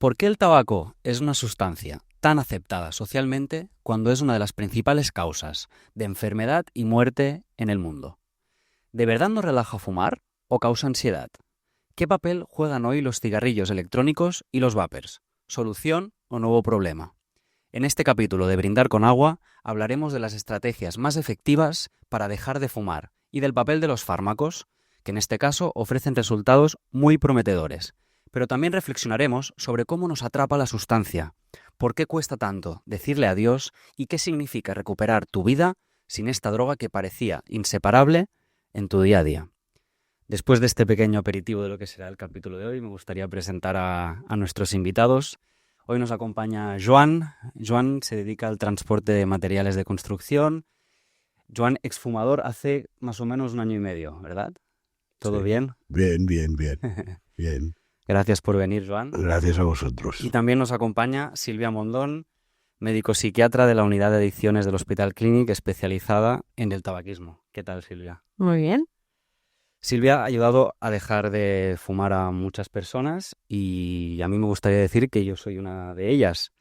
¿Por qué el tabaco es una sustancia tan aceptada socialmente cuando es una de las principales causas de enfermedad y muerte en el mundo? ¿De verdad nos relaja fumar o causa ansiedad? ¿Qué papel juegan hoy los cigarrillos electrónicos y los vapers? ¿Solución o nuevo problema? En este capítulo de Brindar con Agua hablaremos de las estrategias más efectivas para dejar de fumar y del papel de los fármacos, que en este caso ofrecen resultados muy prometedores. Pero también reflexionaremos sobre cómo nos atrapa la sustancia, por qué cuesta tanto decirle adiós y qué significa recuperar tu vida sin esta droga que parecía inseparable en tu día a día. Después de este pequeño aperitivo de lo que será el capítulo de hoy, me gustaría presentar a nuestros invitados. Hoy nos acompaña Joan. Joan se dedica al transporte de materiales de construcción. Joan, exfumador hace más o menos 1 año y medio, ¿verdad? ¿Todo Sí. bien? Bien. Bien. Gracias por venir, Joan. Gracias a vosotros. Y también nos acompaña Silvia Mondón, médico psiquiatra de la Unidad de Adicciones del Hospital Clínic, especializada en el tabaquismo. ¿Qué tal, Silvia? Muy bien. Silvia ha ayudado a dejar de fumar a muchas personas y a mí me gustaría decir que yo soy una de ellas.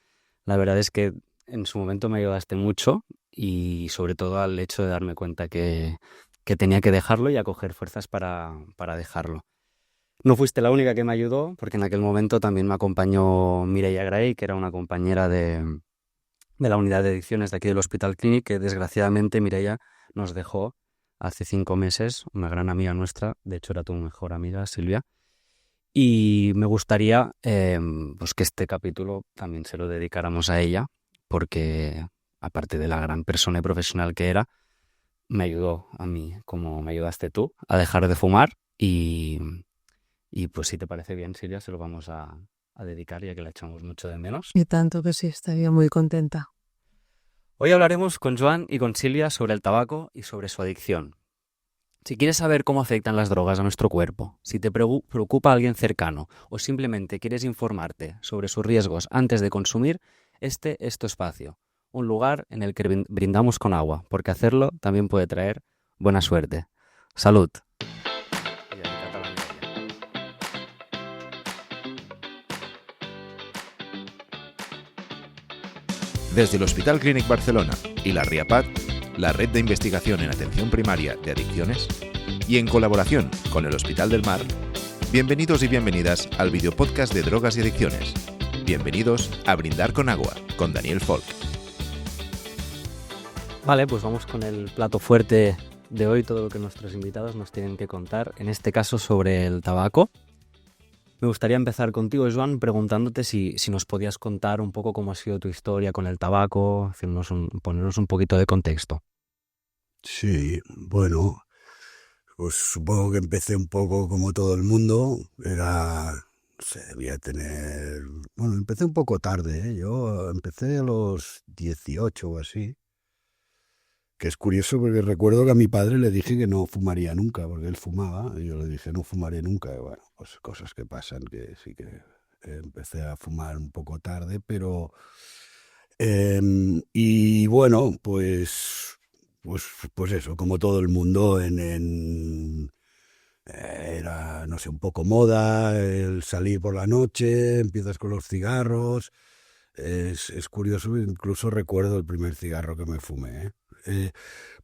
La verdad es que en su momento me ayudaste mucho y sobre todo al hecho de darme cuenta que tenía que dejarlo y a coger fuerzas para dejarlo. No fuiste la única que me ayudó, porque en aquel momento también me acompañó Mireia Gray, que era una compañera de la unidad de adicciones de aquí del Hospital Clínic, que desgraciadamente Mireia nos dejó hace 5 meses, una gran amiga nuestra, de hecho era tu mejor amiga, Silvia, y me gustaría pues que este capítulo también se lo dedicáramos a ella, porque aparte de la gran persona y profesional que era, me ayudó a mí, como me ayudaste tú, a dejar de fumar y pues si te parece bien, Silvia, se lo vamos a dedicar ya que la echamos mucho de menos. Y tanto que sí, estaría muy contenta. Hoy hablaremos con Joan y con Silvia sobre el tabaco y sobre su adicción. Si quieres saber cómo afectan las drogas a nuestro cuerpo, si te preocupa alguien cercano o simplemente quieres informarte sobre sus riesgos antes de consumir, este es tu espacio, un lugar en el que brindamos con agua, porque hacerlo también puede traer buena suerte. ¡Salud! Desde el Hospital Clínic Barcelona y la RIAPAD, la Red de Investigación en Atención Primaria de Adicciones, y en colaboración con el Hospital del Mar, bienvenidos y bienvenidas al videopodcast de Drogas y Adicciones. Bienvenidos a Brindar con Agua, con Daniel Folk. Vale, pues vamos con el plato fuerte de hoy, todo lo que nuestros invitados nos tienen que contar, en este caso sobre el tabaco. Me gustaría empezar contigo, Joan, preguntándote si nos podías contar un poco cómo ha sido tu historia con el tabaco, ponernos un poquito de contexto. Sí, bueno, pues supongo que empecé un poco como todo el mundo. No sé, debía tener... Bueno, empecé un poco tarde, ¿eh? Yo empecé a los 18 o así. Que es curioso porque recuerdo que a mi padre le dije que no fumaría nunca, porque él fumaba, y yo le dije no fumaré nunca. Y bueno, pues cosas que pasan, que sí que empecé a fumar un poco tarde, pero... y bueno, pues eso, como todo el mundo, era, no sé, un poco moda, el salir por la noche, empiezas con los cigarros. Es curioso, incluso recuerdo el primer cigarro que me fumé, ¿eh?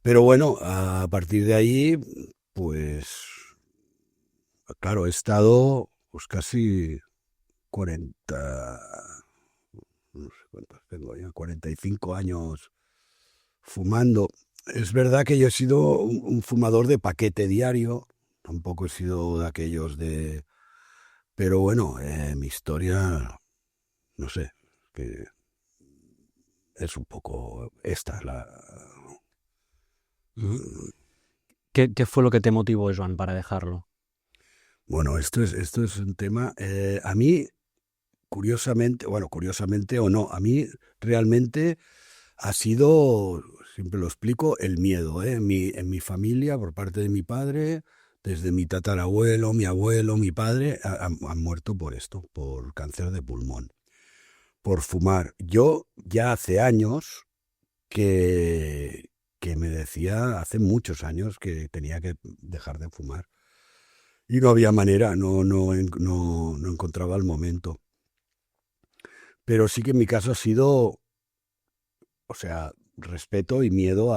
Pero bueno, a partir de ahí, pues, claro, he estado pues casi 40, no sé cuántos tengo ya, 45 años fumando. Es verdad que yo he sido un fumador de paquete diario, tampoco he sido de aquellos de... Pero bueno, mi historia, no sé, que es un poco esta, ¿Qué fue lo que te motivó, Joan, para dejarlo? Bueno, esto es un tema, a mí, curiosamente o no, a mí realmente ha sido, siempre lo explico, el miedo, ¿eh? En mi familia, por parte de mi padre, desde mi tatarabuelo, mi abuelo, mi padre, han muerto por esto, por cáncer de pulmón, por fumar. Yo ya hace años que me decía, hace muchos años, que tenía que dejar de fumar. Y no había manera, no encontraba el momento. Pero sí que en mi caso ha sido, o sea, respeto y miedo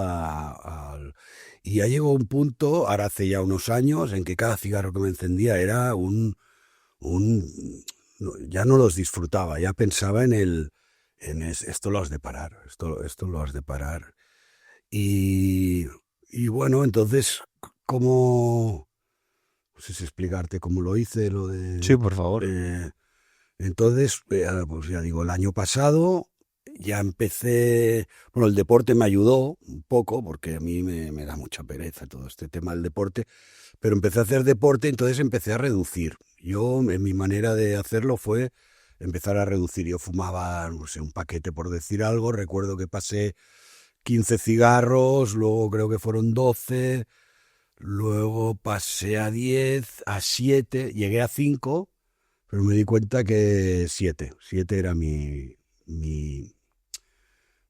y ya llegó un punto, ahora hace ya unos años, en que cada cigarro que me encendía era ya no los disfrutaba, ya pensaba esto lo has de parar, esto lo has de parar. Y, y bueno, entonces, ¿cómo? No sé si explicarte cómo lo hice, lo de... Sí, por favor. Entonces, pues ya digo, el año pasado ya empecé, bueno, el deporte me ayudó un poco, porque a mí me da mucha pereza todo este tema del deporte, pero empecé a hacer deporte, entonces empecé a reducir. Yo, en mi manera de hacerlo fue empezar a reducir. Yo fumaba, no sé, un paquete por decir algo, recuerdo que pasé 15 cigarros, luego creo que fueron 12, luego pasé a 10, a 7, llegué a 5, pero me di cuenta que 7 era mi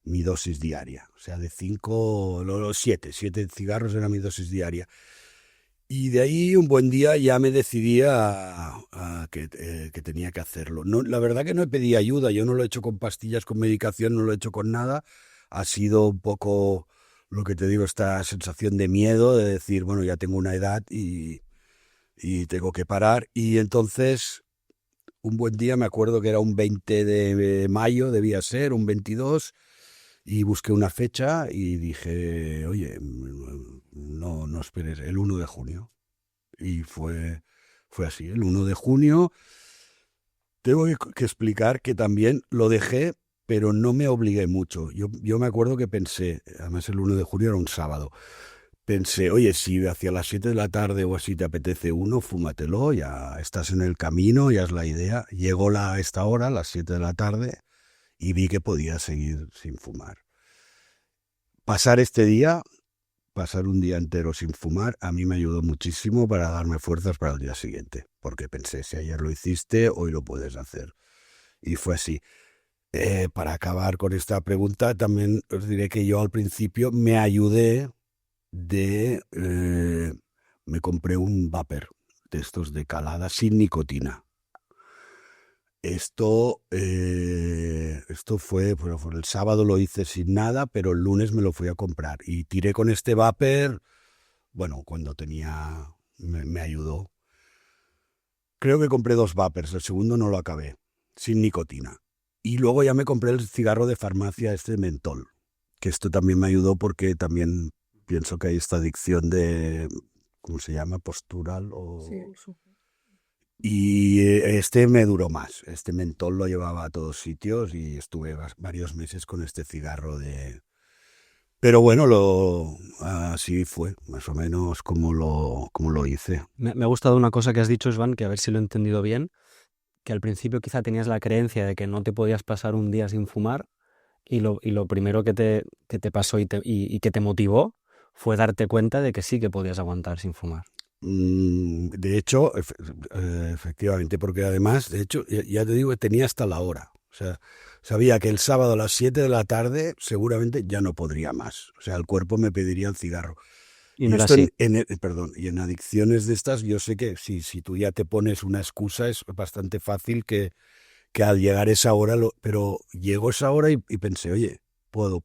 dosis diaria. O sea, de 5, los 7 cigarros era mi dosis diaria. Y de ahí un buen día ya me decidí que tenía que hacerlo. No, la verdad que no he pedido ayuda, yo no lo he hecho con pastillas, con medicación, no lo he hecho con nada. Ha sido un poco lo que te digo, esta sensación de miedo, de decir, bueno, ya tengo una edad y tengo que parar. Y entonces, un buen día, me acuerdo que era un 20 de mayo, debía ser, un 22, y busqué una fecha y dije, oye, no esperes, el 1 de junio. Y fue así, el 1 de junio. Tengo que explicar que también lo dejé, pero no me obligué mucho. Yo me acuerdo que pensé, además el 1 de junio era un sábado, pensé, oye, si hacia las 7 de la tarde o así te apetece uno, fúmatelo, ya estás en el camino, ya es la idea. Llegó esta hora, las 7 de la tarde, y vi que podía seguir sin fumar. Pasar un día entero sin fumar, a mí me ayudó muchísimo para darme fuerzas para el día siguiente, porque pensé, si ayer lo hiciste, hoy lo puedes hacer. Y fue así. Para acabar con esta pregunta, también os diré que yo al principio me ayudé me compré un vapor de estos de calada sin nicotina. Esto fue, bueno, el sábado lo hice sin nada, pero el lunes me lo fui a comprar y tiré con este vapor, bueno, cuando me ayudó. Creo que compré 2 vapors, el segundo no lo acabé, sin nicotina. Y luego ya me compré el cigarro de farmacia, este mentol, que esto también me ayudó porque también pienso que hay esta adicción de, ¿cómo se llama? Postural o... Sí. Y este me duró más. Este mentol lo llevaba a todos sitios y estuve varios meses con este cigarro de... Pero bueno, así fue, más o menos como lo hice. Me ha gustado una cosa que has dicho, Joan, que a ver si lo he entendido bien, que al principio quizá tenías la creencia de que no te podías pasar un día sin fumar y lo primero que te pasó y que te motivó fue darte cuenta de que sí que podías aguantar sin fumar. De hecho, efectivamente, porque además, de hecho, ya te digo que tenía hasta la hora. O sea, sabía que el sábado a las 7 de la tarde seguramente ya no podría más. O sea, el cuerpo me pediría un cigarro. Y no era esto así. y en adicciones de estas, yo sé que si tú ya te pones una excusa, es bastante fácil que al llegar esa hora, pero llegó esa hora y pensé, oye, puedo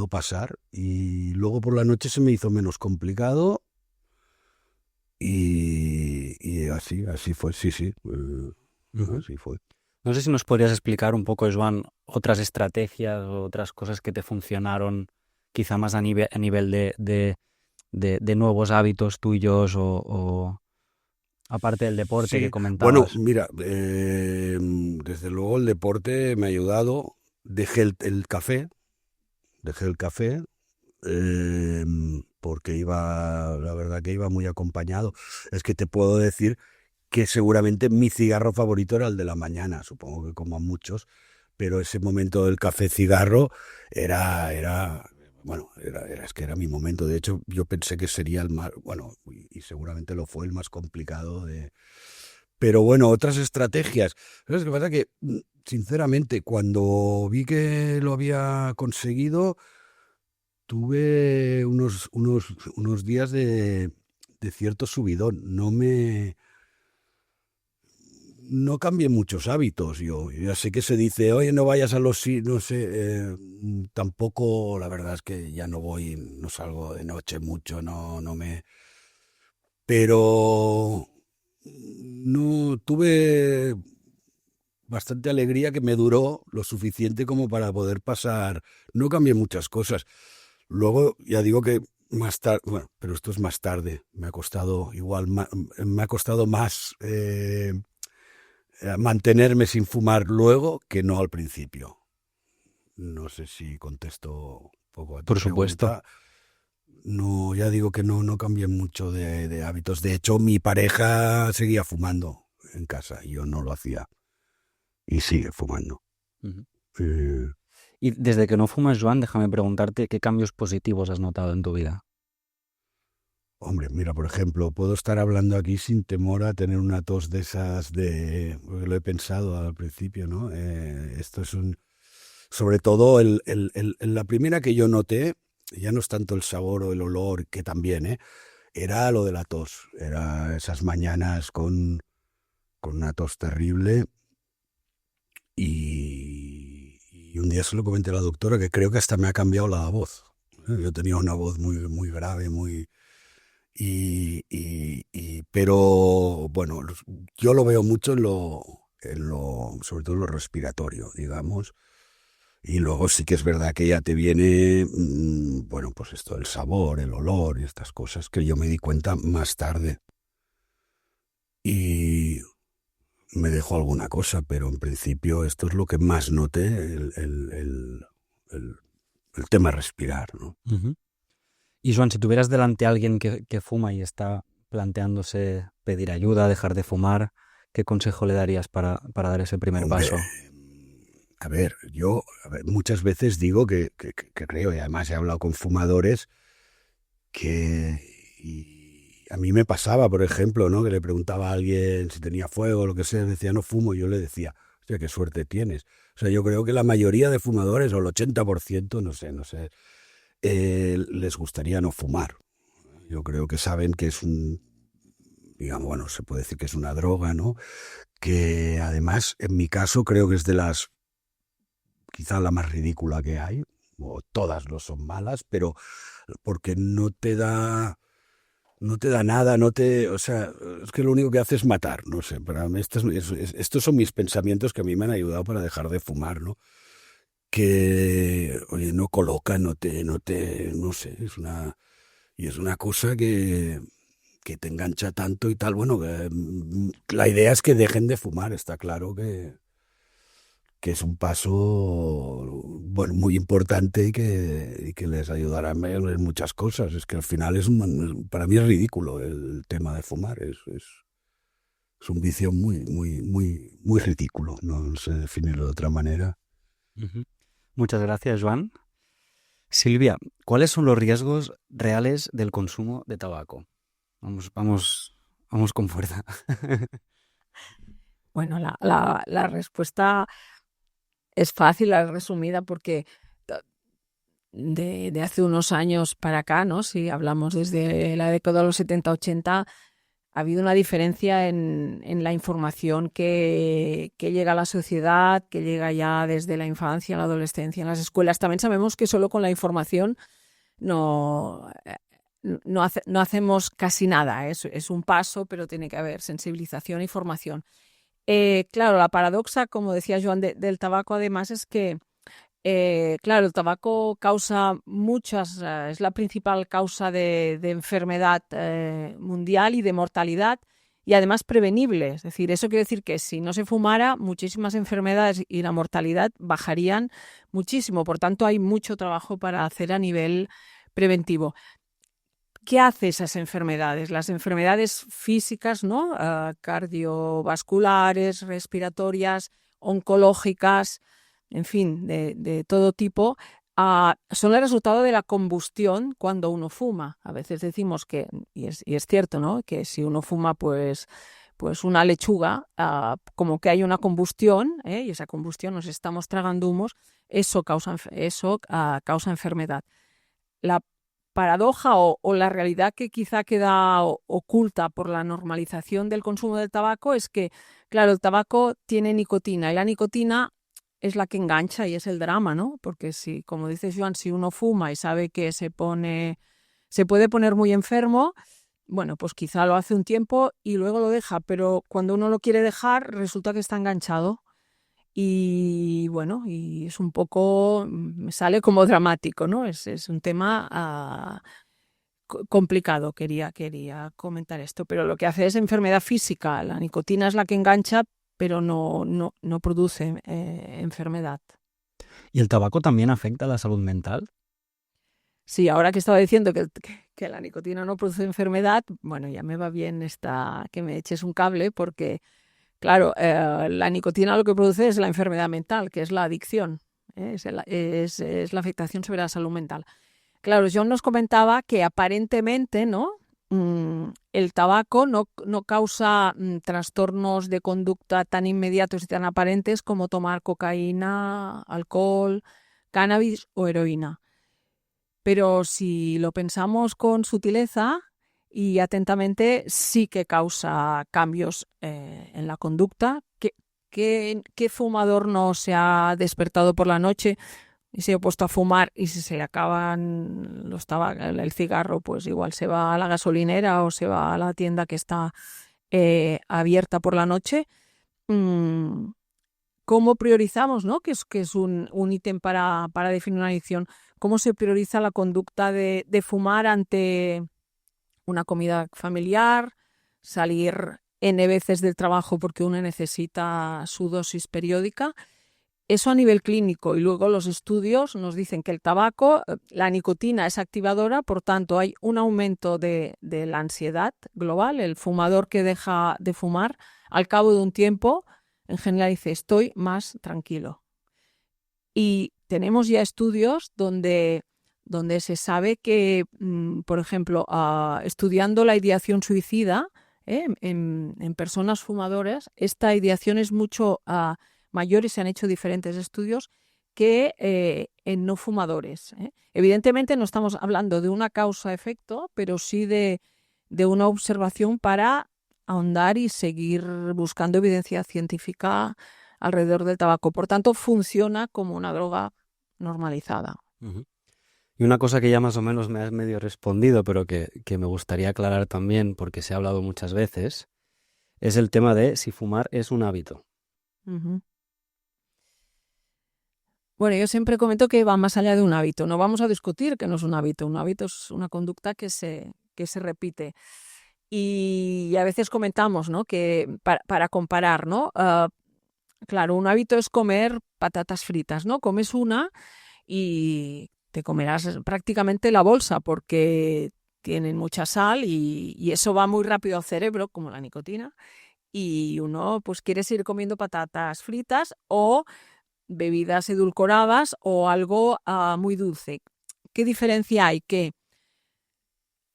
pasar. Y luego por la noche se me hizo menos complicado. Y así fue, sí, así fue. No sé si nos podrías explicar un poco, Joan, otras estrategias o otras cosas que te funcionaron, quizá más a nivel de nuevos hábitos tuyos o aparte del deporte que Sí, bueno, comentabas. mira, desde luego el deporte me ha ayudado. Dejé el café, porque la verdad que iba muy acompañado. Es que te puedo decir que seguramente mi cigarro favorito era el de la mañana, supongo que como a muchos, pero ese momento del café cigarro es que era mi momento. De hecho, yo pensé que sería el más, bueno, y seguramente lo fue, el más complicado de... Pero bueno, otras estrategias. ¿Sabes qué pasa? Que, sinceramente, cuando vi que lo había conseguido, tuve unos días de cierto subidón. no cambié muchos hábitos. Yo ya sé que se dice, oye, no vayas a no sé, tampoco, la verdad es que ya no voy, no salgo de noche mucho, no me... Pero no tuve bastante alegría que me duró lo suficiente como para poder pasar. No cambié muchas cosas. Luego, ya digo que más tarde, bueno, pero esto es más tarde. Me ha costado me ha costado más mantenerme sin fumar luego que no al principio. No sé si contesto un poco a tu Por supuesto. pregunta. No, ya digo que no cambié mucho de hábitos. De hecho, mi pareja seguía fumando en casa y yo no lo hacía. Y sigue fumando. Ujú. Eh, Y desde que no fumas, Joan, déjame preguntarte qué cambios positivos has notado en tu vida. Hombre, mira, por ejemplo, puedo estar hablando aquí sin temor a tener una tos de esas porque lo he pensado al principio, ¿no? Esto es sobre todo la primera que yo noté, ya no es tanto el sabor o el olor, que también, era lo de la tos. Era esas mañanas con una tos terrible y un día se lo comenté a la doctora que creo que hasta me ha cambiado la voz. Yo tenía una voz muy grave, pero bueno, yo lo veo mucho sobre todo en lo respiratorio, digamos. Y luego sí que es verdad que ya te viene, bueno, pues esto, el sabor, el olor y estas cosas que yo me di cuenta más tarde. Y me dejó alguna cosa, pero en principio esto es lo que más noté, el tema respirar, ¿no? Ujú. Y Joan, si tuvieras delante a alguien que fuma y está planteándose pedir ayuda, dejar de fumar, ¿qué consejo le darías para dar ese primer Hombre, paso? a ver, muchas veces digo que creo, y además he hablado con fumadores, y a mí me pasaba, por ejemplo, ¿no? Que le preguntaba a alguien si tenía fuego o lo que sea, decía, no fumo, y yo le decía, hostia, qué suerte tienes. O sea, yo creo que la mayoría de fumadores, o el 80%, no sé, les gustaría no fumar. Yo creo que saben que es digamos, bueno, se puede decir que es una droga, ¿no? Que además, en mi caso, creo que es quizá la más ridícula que hay, o todas no son malas, pero porque no te da nada, o sea, es que lo único que hace es matar, no sé, para mí estos son mis pensamientos que a mí me han ayudado para dejar de fumar, ¿no? Que, oye, no coloca, no sé, es una cosa que te engancha tanto y tal. Bueno, la idea es que dejen de fumar, está claro que es un paso, bueno, muy importante y que les ayudará en muchas cosas. Es que al final para mí es ridículo el tema de fumar, es un vicio muy ridículo, no sé definirlo de otra manera. Ujú. Muchas gracias, Joan. Silvia, ¿cuáles son los riesgos reales del consumo de tabaco? Vamos con fuerza. Bueno, la respuesta es fácil, es resumida, porque de hace unos años para acá, ¿no? Si hablamos desde la década de los 70-80, ha habido una diferencia en la información que llega a la sociedad, que llega ya desde la infancia, la adolescencia, en las escuelas. También sabemos que solo con la información no hacemos casi nada. Es un paso, pero tiene que haber sensibilización y formación. Claro, la paradoja, como decía Joan, del tabaco, además, es que claro, el tabaco causa es la principal causa de enfermedad mundial y de mortalidad, y además prevenible. Es decir, eso quiere decir que si no se fumara, muchísimas enfermedades y la mortalidad bajarían muchísimo. Por tanto, hay mucho trabajo para hacer a nivel preventivo. ¿Qué hace esas enfermedades? Las enfermedades físicas, ¿no? Cardiovasculares, respiratorias, oncológicas, en fin, de todo tipo, son el resultado de la combustión cuando uno fuma. A veces decimos que, y es cierto, ¿no? Que si uno fuma, pues una lechuga, como que hay una combustión, y esa combustión nos estamos tragando humos, eso causa enfermedad. La paradoja o la realidad que quizá queda oculta por la normalización del consumo del tabaco es que, claro, el tabaco tiene nicotina y la nicotina es la que engancha y es el drama, ¿no? Porque si, como dices, Joan, si uno fuma y sabe que se puede poner muy enfermo, bueno, pues quizá lo hace un tiempo y luego lo deja, pero cuando uno lo quiere dejar resulta que está enganchado. Y bueno, y es un poco, me sale como dramático, ¿no? Es un tema complicado, quería comentar esto, pero lo que hace es enfermedad física. La nicotina es la que engancha, pero no produce enfermedad. ¿Y el tabaco también afecta a la salud mental? Sí, ahora que estaba diciendo que la nicotina no produce enfermedad, bueno, ya me va bien que me eches un cable porque... Claro, la nicotina lo que produce es la enfermedad mental, que es la adicción, es la afectación sobre la salud mental. Claro, John nos comentaba que aparentemente, ¿no? El tabaco no causa trastornos de conducta tan inmediatos y tan aparentes como tomar cocaína, alcohol, cannabis o heroína. Pero si lo pensamos con sutileza y atentamente, sí que causa cambios en la conducta. ¿Qué fumador no se ha despertado por la noche y se ha puesto a fumar y si se le acaban el cigarro, pues igual se va a la gasolinera o se va a la tienda que está abierta por la noche? ¿Cómo priorizamos, ¿no? Que es un ítem para definir una adicción. ¿Cómo se prioriza la conducta de fumar ante una comida familiar, salir N veces del trabajo porque uno necesita su dosis periódica? Eso a nivel clínico. Y luego los estudios nos dicen que el tabaco, la nicotina es activadora, por tanto hay un aumento de la ansiedad global. El fumador que deja de fumar, al cabo de un tiempo, en general dice, estoy más tranquilo. Y tenemos ya estudios donde se sabe que, por ejemplo, estudiando la ideación suicida en personas fumadoras, esta ideación es mucho mayor y se han hecho diferentes estudios que en no fumadores. Evidentemente no estamos hablando de una causa-efecto, pero sí de una observación para ahondar y seguir buscando evidencia científica alrededor del tabaco. Por tanto, funciona como una droga normalizada. Uh-huh. Y una cosa que ya más o menos me has medio respondido, pero que me gustaría aclarar también, porque se ha hablado muchas veces, es el tema de si fumar es un hábito. Uh-huh. Bueno, yo siempre comento que va más allá de un hábito. No vamos a discutir que no es un hábito. Un hábito es una conducta que se repite. Y a veces comentamos, ¿no? Que para comparar, ¿no? Claro, un hábito es comer patatas fritas, ¿no? Comes una y te comerás prácticamente la bolsa porque tienen mucha sal y eso va muy rápido al cerebro, como la nicotina, y uno pues quiere seguir comiendo patatas fritas o bebidas edulcoradas o algo muy dulce. ¿Qué diferencia hay? Que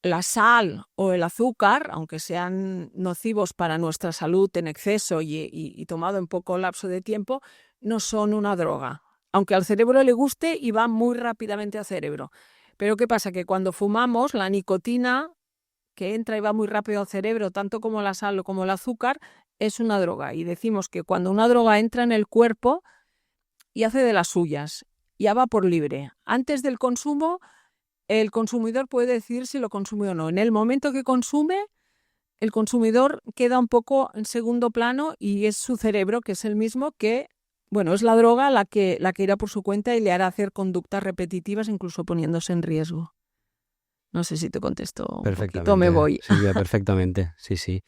la sal o el azúcar, aunque sean nocivos para nuestra salud en exceso y tomado en poco lapso de tiempo, no son una droga. Aunque al cerebro le guste y va muy rápidamente al cerebro. Pero ¿qué pasa? Que cuando fumamos, la nicotina, que entra y va muy rápido al cerebro, tanto como la sal o como el azúcar, es una droga. Y decimos que cuando una droga entra en el cuerpo y hace de las suyas, ya va por libre. Antes del consumo, el consumidor puede decidir si lo consume o no. En el momento que consume, el consumidor queda un poco en segundo plano y es su cerebro, que es el mismo que, bueno, es la droga la que irá por su cuenta y le hará hacer conductas repetitivas, incluso poniéndose en riesgo. No sé si te contesto un poquito, me voy. Silvia, perfectamente, sí.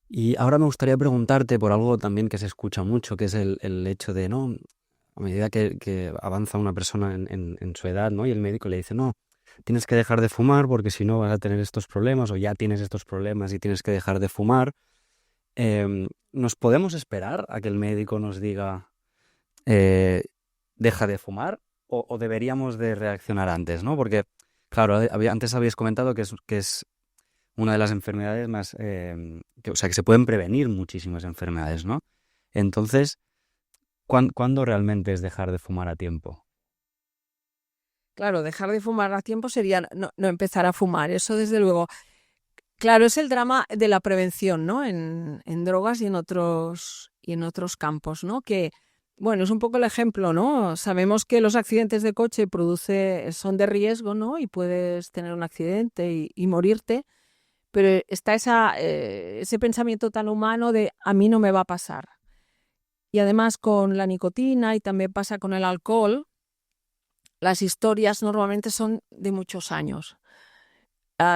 Y ahora me gustaría preguntarte por algo también que se escucha mucho, que es el hecho de, ¿no? A medida que avanza una persona en su edad, ¿no? Y el médico le dice, no, tienes que dejar de fumar porque si no vas a tener estos problemas o ya tienes estos problemas y tienes que dejar de fumar. ¿Nos podemos esperar a que el médico nos diga deja de fumar o deberíamos de reaccionar antes, ¿no? Porque, claro, antes habías comentado que es una de las enfermedades más... que se pueden prevenir muchísimas enfermedades, ¿no? Entonces, ¿cuándo realmente es dejar de fumar a tiempo? Claro, dejar de fumar a tiempo sería no empezar a fumar, eso desde luego. Claro, es el drama de la prevención, ¿no? En drogas y en otros campos, ¿no? Que, bueno, es un poco el ejemplo, ¿no? Sabemos que los accidentes de coche son de riesgo, ¿no? Y puedes tener un accidente y morirte, pero está ese pensamiento tan humano de a mí no me va a pasar. Y además con la nicotina y también pasa con el alcohol, las historias normalmente son de muchos años.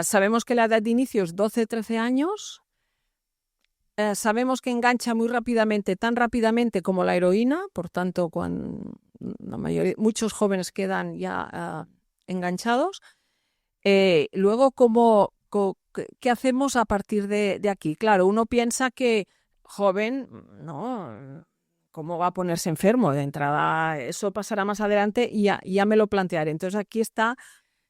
Sabemos que la edad de inicio es 12, 13 años. Sabemos que engancha muy rápidamente, tan rápidamente como la heroína. Por tanto, muchos jóvenes quedan ya enganchados. Luego, ¿qué hacemos a partir de aquí? Claro, uno piensa que joven, no, ¿cómo va a ponerse enfermo? De entrada, eso pasará más adelante y ya me lo plantearé. Entonces, aquí está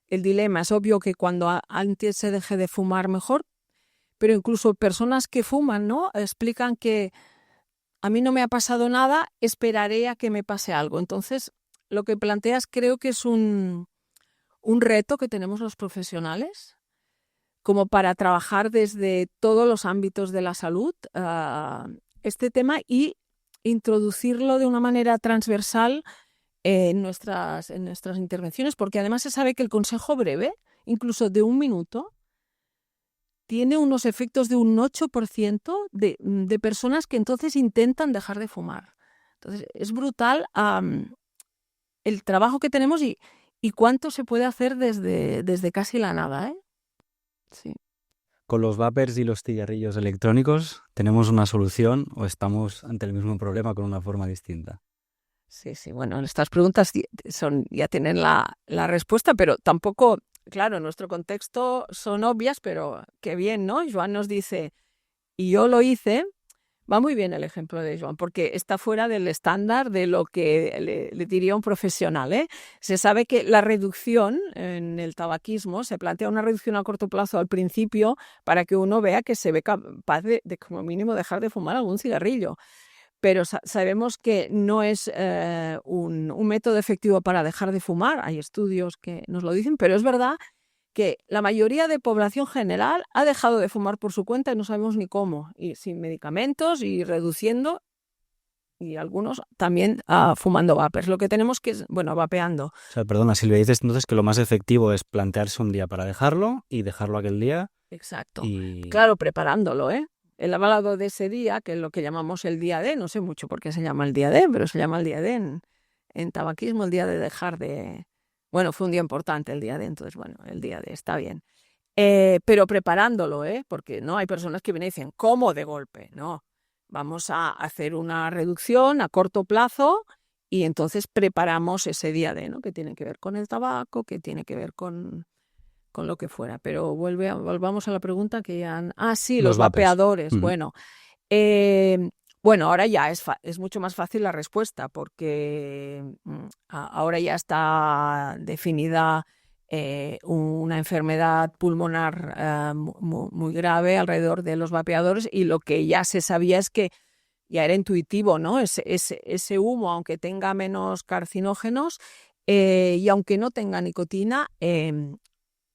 el dilema. Es obvio que cuando antes se deje de fumar mejor, pero incluso personas que fuman, ¿no? Explican que a mí no me ha pasado nada, esperaré a que me pase algo. Entonces, lo que planteas creo que es un reto que tenemos los profesionales, como para trabajar desde todos los ámbitos de la salud este tema y introducirlo de una manera transversal en nuestras intervenciones, porque además se sabe que el consejo breve, incluso de 1 minuto, tiene unos efectos de un 8% de personas que entonces intentan dejar de fumar. Entonces, es brutal el trabajo que tenemos y cuánto se puede hacer desde casi la nada, ¿eh? Sí. ¿Con los vapers y los cigarrillos electrónicos tenemos una solución o estamos ante el mismo problema con una forma distinta? Sí, bueno, estas preguntas ya tienen la respuesta, pero tampoco, claro, en nuestro contexto son obvias, pero qué bien, ¿no? Joan nos dice, y yo lo hice, va muy bien el ejemplo de Joan, porque está fuera del estándar de lo que le diría un profesional, ¿eh? Se sabe que la reducción en el tabaquismo, se plantea una reducción a corto plazo al principio para que uno vea que se ve capaz de como mínimo dejar de fumar algún cigarrillo. Pero sabemos que no es un método efectivo para dejar de fumar. Hay estudios que nos lo dicen, pero es verdad que la mayoría de población general ha dejado de fumar por su cuenta y no sabemos ni cómo, y sin medicamentos y reduciendo, y algunos también fumando vapers. Lo que tenemos que es, vapeando. O sea, perdona, Silvia, dices entonces que lo más efectivo es plantearse un día para dejarlo y dejarlo aquel día. Exacto. Y Claro, preparándolo, ¿eh? El avalado de ese día, que es lo que llamamos el día D, no sé mucho por qué se llama el día D, pero se llama el día D en tabaquismo, el día de dejar de... Bueno, fue un día importante el día D, entonces, el día D está bien. Pero preparándolo, porque no hay personas que vienen y dicen, ¿cómo de golpe? No, vamos a hacer una reducción a corto plazo y entonces preparamos ese día D, ¿no? Que tiene que ver con el tabaco, que tiene que ver con lo que fuera. Pero volvamos a la pregunta que ya han... sí, los vapeadores. Uh-huh. Bueno, ahora ya es mucho más fácil la respuesta porque ahora ya está definida una enfermedad pulmonar muy grave alrededor de los vapeadores, y lo que ya se sabía es que ya era intuitivo, ¿no? Ese humo, aunque tenga menos carcinógenos y aunque no tenga nicotina,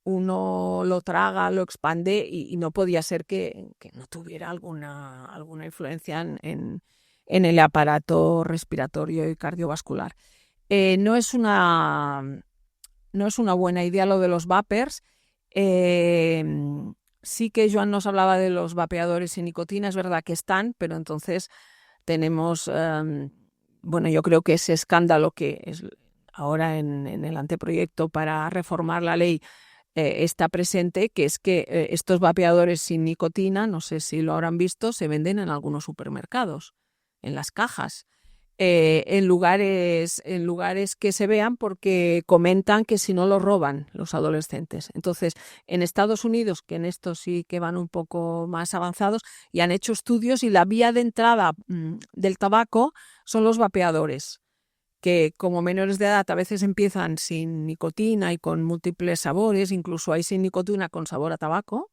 uno lo traga, lo expande y no podía ser que no tuviera alguna influencia en el aparato respiratorio y cardiovascular. No es una buena idea lo de los vapers. Sí que Joan nos hablaba de los vapeadores sin nicotina, es verdad que están, pero entonces tenemos, yo creo que ese escándalo que es ahora en el anteproyecto para reformar la ley está presente, que es que estos vapeadores sin nicotina, no sé si lo habrán visto, se venden en algunos supermercados, en las cajas, en lugares que se vean, porque comentan que si no lo roban los adolescentes. Entonces, en Estados Unidos, que en esto sí que van un poco más avanzados, y han hecho estudios, y la vía de entrada del tabaco son los vapeadores, que como menores de edad a veces empiezan sin nicotina y con múltiples sabores, incluso hay sin nicotina con sabor a tabaco,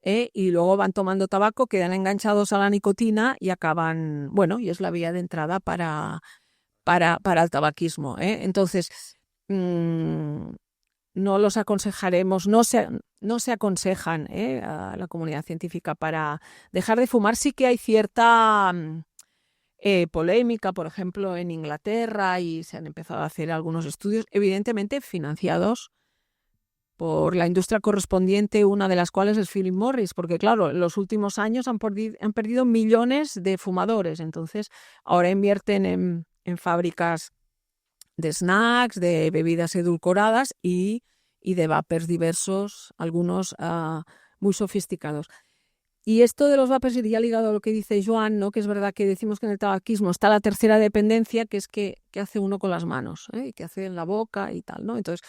y luego van tomando tabaco, quedan enganchados a la nicotina y acaban, y es la vía de entrada para el tabaquismo, ¿eh? Entonces, no los aconsejaremos, no se aconsejan a la comunidad científica para dejar de fumar. Sí que hay cierta polémica, por ejemplo, en Inglaterra, y se han empezado a hacer algunos estudios, evidentemente financiados por la industria correspondiente, una de las cuales es Philip Morris, porque claro, en los últimos años han perdido millones de fumadores, entonces ahora invierten en fábricas de snacks, de bebidas edulcoradas y de vapers diversos, algunos muy sofisticados. Y esto de los vapers iría ligado a lo que dice Joan, ¿no? Que es verdad que decimos que en el tabaquismo está la tercera dependencia, que es que hace uno con las manos, y que hace en la boca y tal, ¿no? Entonces,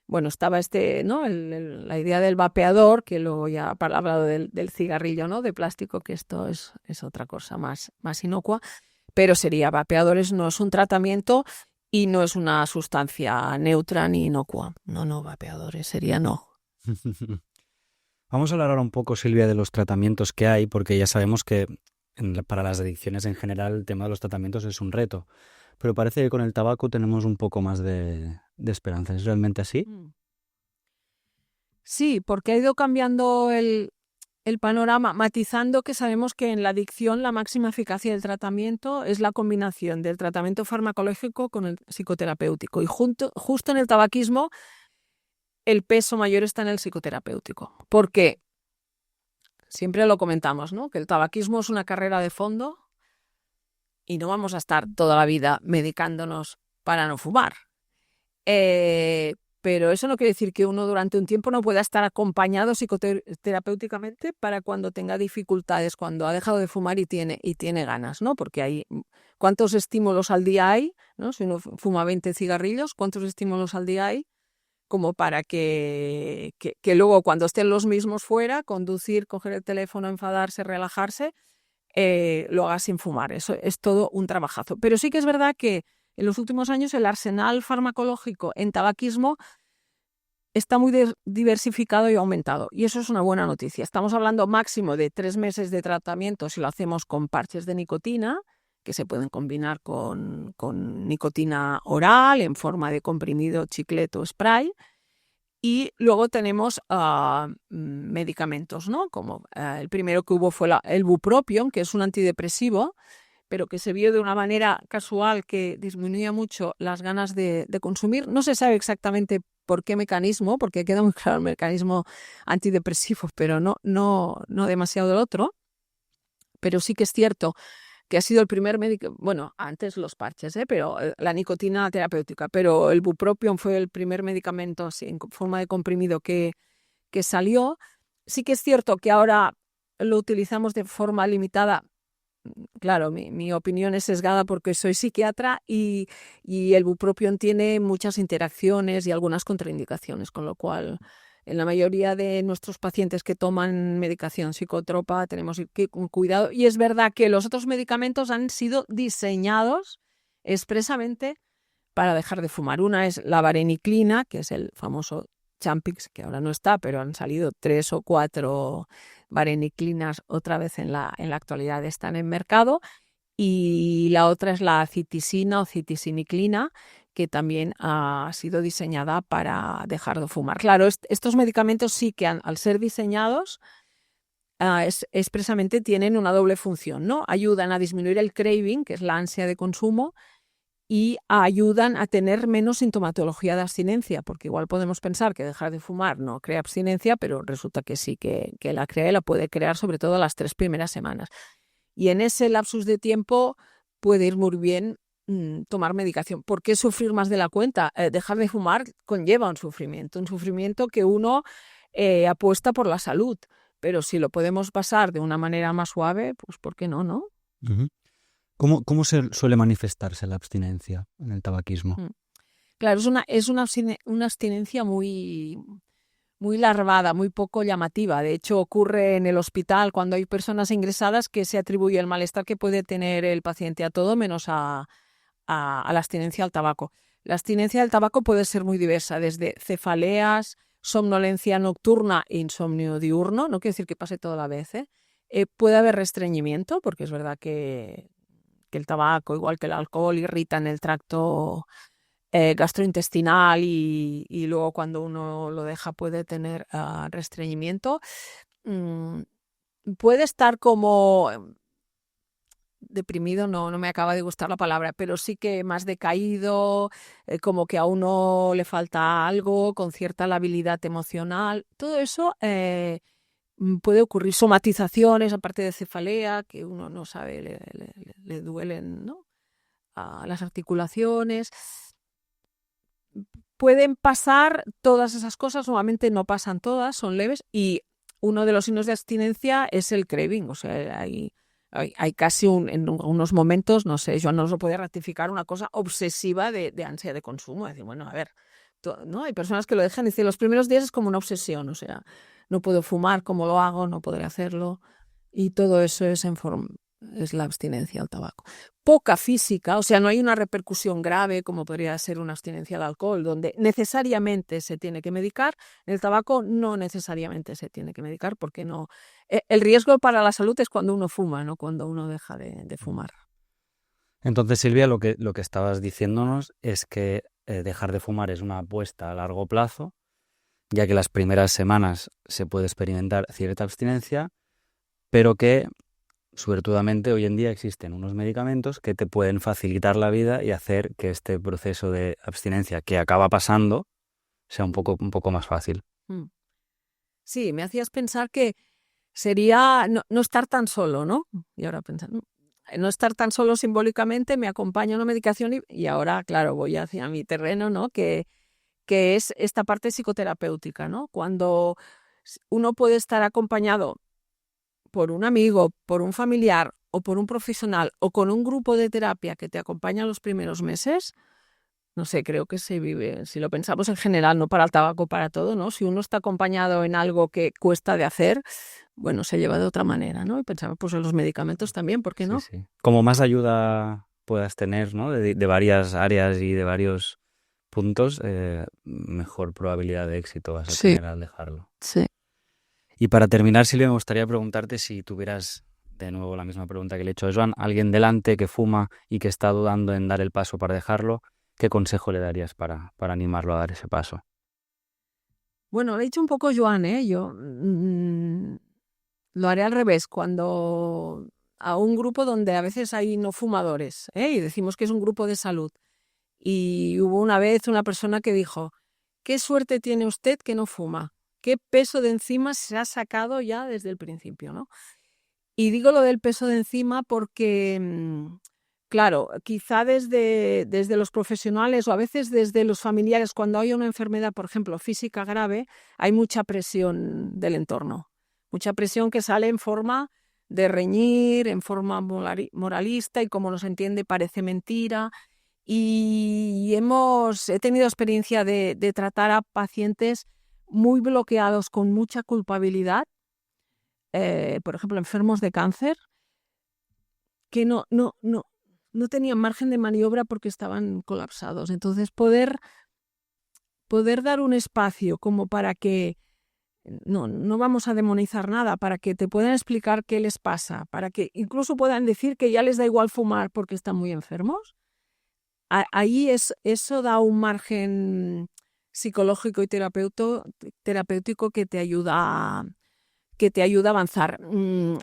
bueno, estaba ¿no? La idea del vapeador, que luego ya ha hablado del cigarrillo, ¿no? De plástico, que esto es otra cosa más inocua, pero sería vapeadores, no es un tratamiento y no es una sustancia neutra ni inocua. No, vapeadores sería no. Vamos a hablar ahora un poco, Silvia, de los tratamientos que hay, porque ya sabemos que para las adicciones en general el tema de los tratamientos es un reto. Pero parece que con el tabaco tenemos un poco más de esperanza. ¿Es realmente así? Sí, porque ha ido cambiando el panorama, matizando que sabemos que en la adicción la máxima eficacia del tratamiento es la combinación del tratamiento farmacológico con el psicoterapéutico. Y justo en el tabaquismo el peso mayor está en el psicoterapéutico. Porque siempre lo comentamos, ¿no? Que el tabaquismo es una carrera de fondo y no vamos a estar toda la vida medicándonos para no fumar. Pero eso no quiere decir que uno durante un tiempo no pueda estar acompañado psicoterapéuticamente para cuando tenga dificultades, cuando ha dejado de fumar y tiene ganas, ¿no? Porque hay ¿cuántos estímulos al día hay? ¿No? Si uno fuma 20 cigarrillos, ¿cuántos estímulos al día hay? Como para que luego cuando estén los mismos fuera, conducir, coger el teléfono, enfadarse, relajarse, lo haga sin fumar. Eso es todo un trabajazo. Pero sí que es verdad que en los últimos años el arsenal farmacológico en tabaquismo está muy diversificado y aumentado. Y eso es una buena noticia. Estamos hablando máximo de 3 meses de tratamiento si lo hacemos con parches de nicotina, que se pueden combinar con nicotina oral en forma de comprimido, chicleto o spray. Y luego tenemos medicamentos, ¿no? Como el primero que hubo fue el bupropion, que es un antidepresivo, pero que se vio de una manera casual que disminuía mucho las ganas de consumir. No se sabe exactamente por qué mecanismo, porque queda muy claro el mecanismo antidepresivo, pero no demasiado el otro. Pero sí que es cierto que ha sido el primer bueno, antes los parches, pero la nicotina terapéutica, pero el bupropion fue el primer medicamento así, en forma de comprimido que salió. Sí que es cierto que ahora lo utilizamos de forma limitada. Claro, mi opinión es sesgada porque soy psiquiatra y el bupropion tiene muchas interacciones y algunas contraindicaciones, con lo cual en la mayoría de nuestros pacientes que toman medicación psicótropa tenemos que ir con cuidado. Y es verdad que los otros medicamentos han sido diseñados expresamente para dejar de fumar. Una es la vareniclina, que es el famoso Champix, que ahora no está, pero han salido 3 o 4 vareniclinas otra vez en la actualidad, están en mercado. Y la otra es la citisina o citisiniclina, que también ha sido diseñada para dejar de fumar. Claro, estos medicamentos sí que al ser diseñados expresamente tienen una doble función, ¿no? Ayudan a disminuir el craving, que es la ansia de consumo, y ayudan a tener menos sintomatología de abstinencia, porque igual podemos pensar que dejar de fumar no crea abstinencia, pero resulta que sí, que la crea y la puede crear sobre todo las 3 primeras semanas. Y en ese lapsus de tiempo puede ir muy bien tomar medicación. ¿Por qué sufrir más de la cuenta? Dejar de fumar conlleva un sufrimiento que uno apuesta por la salud, pero si lo podemos pasar de una manera más suave, pues ¿por qué no? Uh-huh. ¿Cómo suele manifestarse la abstinencia en el tabaquismo? Claro, es una abstinencia muy larvada, muy poco llamativa. De hecho, ocurre en el hospital cuando hay personas ingresadas que se atribuye el malestar que puede tener el paciente a todo menos a la abstinencia al tabaco. La abstinencia del tabaco puede ser muy diversa, desde cefaleas, somnolencia nocturna e insomnio diurno, no quiere decir que pase toda la vez. Puede haber restreñimiento, porque es verdad que el tabaco, igual que el alcohol, irritan el tracto gastrointestinal y luego cuando uno lo deja puede tener restreñimiento. Puede estar como deprimido, no me acaba de gustar la palabra, pero sí que más decaído, como que a uno le falta algo, con cierta labilidad emocional. Todo eso puede ocurrir. Somatizaciones, aparte de cefalea, que uno no sabe, le duelen, ¿no?, a las articulaciones. Pueden pasar todas esas cosas, normalmente no pasan todas, son leves, y uno de los signos de abstinencia es el craving. O sea, hay casi en unos momentos, no sé, Joan nos lo puede ratificar, una cosa obsesiva de ansia de consumo. Decir, bueno, a ver, ¿no? Hay personas que lo dejan y dicen, los primeros días es como una obsesión, o sea, no puedo fumar, ¿cómo lo hago? No podré hacerlo. Y todo eso es la abstinencia al tabaco. Poca física, o sea, no hay una repercusión grave como podría ser una abstinencia al alcohol, donde necesariamente se tiene que medicar. En el tabaco no necesariamente se tiene que medicar, porque no. El riesgo para la salud es cuando uno fuma, no cuando uno deja de fumar. Entonces, Silvia, lo que estabas diciéndonos es que dejar de fumar es una apuesta a largo plazo, ya que las primeras semanas se puede experimentar cierta abstinencia, pero que suertudamente hoy en día existen unos medicamentos que te pueden facilitar la vida y hacer que este proceso de abstinencia que acaba pasando sea un poco más fácil. Sí, me hacías pensar que sería no estar tan solo, ¿no? Y ahora pensando, no estar tan solo simbólicamente, me acompaña una medicación y ahora, claro, voy hacia mi terreno, ¿no? Que es esta parte psicoterapéutica, ¿no? Cuando uno puede estar acompañado por un amigo, por un familiar o por un profesional o con un grupo de terapia que te acompaña los primeros meses, no sé, creo que se vive, si lo pensamos en general, no para el tabaco, para todo, ¿no? Si uno está acompañado en algo que cuesta de hacer, bueno, se lleva de otra manera, ¿no? Y pensaba, pues en los medicamentos también, ¿por qué no? Sí. Como más ayuda puedas tener, ¿no?, de varias áreas y de varios puntos, mejor probabilidad de éxito vas a tener al dejarlo. Sí. Y para terminar, Silvia, me gustaría preguntarte si tuvieras, de nuevo la misma pregunta que le he hecho a Joan, alguien delante que fuma y que está dudando en dar el paso para dejarlo, ¿qué consejo le darías para animarlo a dar ese paso? Bueno, lo he dicho un poco Joan, ¿eh? Yo lo haré al revés, cuando a un grupo donde a veces hay no fumadores, y decimos que es un grupo de salud. Y hubo una vez una persona que dijo, ¿qué suerte tiene usted que no fuma? ¿Qué peso de encima se ha sacado ya desde el principio, ¿no? Y digo lo del peso de encima porque, claro, quizá desde los profesionales o a veces desde los familiares, cuando hay una enfermedad, por ejemplo, física grave, hay mucha presión del entorno. Mucha presión que sale en forma de reñir, en forma moralista, y como no se entiende parece mentira. Y he tenido experiencia de tratar a pacientes muy bloqueados con mucha culpabilidad, por ejemplo, enfermos de cáncer, que no tenían margen de maniobra porque estaban colapsados. Entonces, poder dar un espacio como para que no vamos a demonizar nada, para que te puedan explicar qué les pasa, para que incluso puedan decir que ya les da igual fumar porque están muy enfermos. Ahí eso da un margen psicológico y terapéutico que te ayuda a avanzar.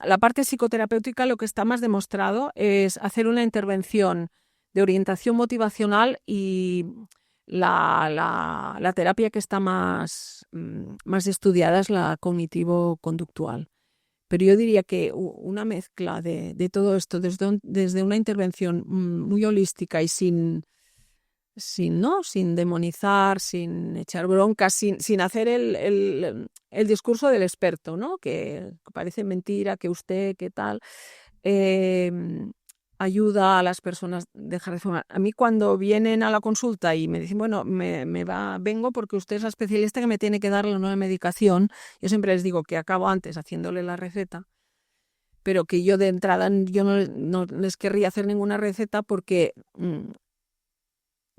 La parte psicoterapéutica, lo que está más demostrado es hacer una intervención de orientación motivacional, y la terapia que está más estudiada es la cognitivo-conductual. Pero yo diría que una mezcla de todo esto desde una intervención muy holística y sin demonizar, sin echar broncas, sin hacer el discurso del experto, ¿no? Que parece mentira, que usted, qué tal, ayuda a las personas a dejar de fumar. A mí, cuando vienen a la consulta y me dicen, bueno, vengo porque usted es la especialista que me tiene que dar la nueva medicación, yo siempre les digo que acabo antes haciéndole la receta, pero que yo de entrada yo no les querría hacer ninguna receta porque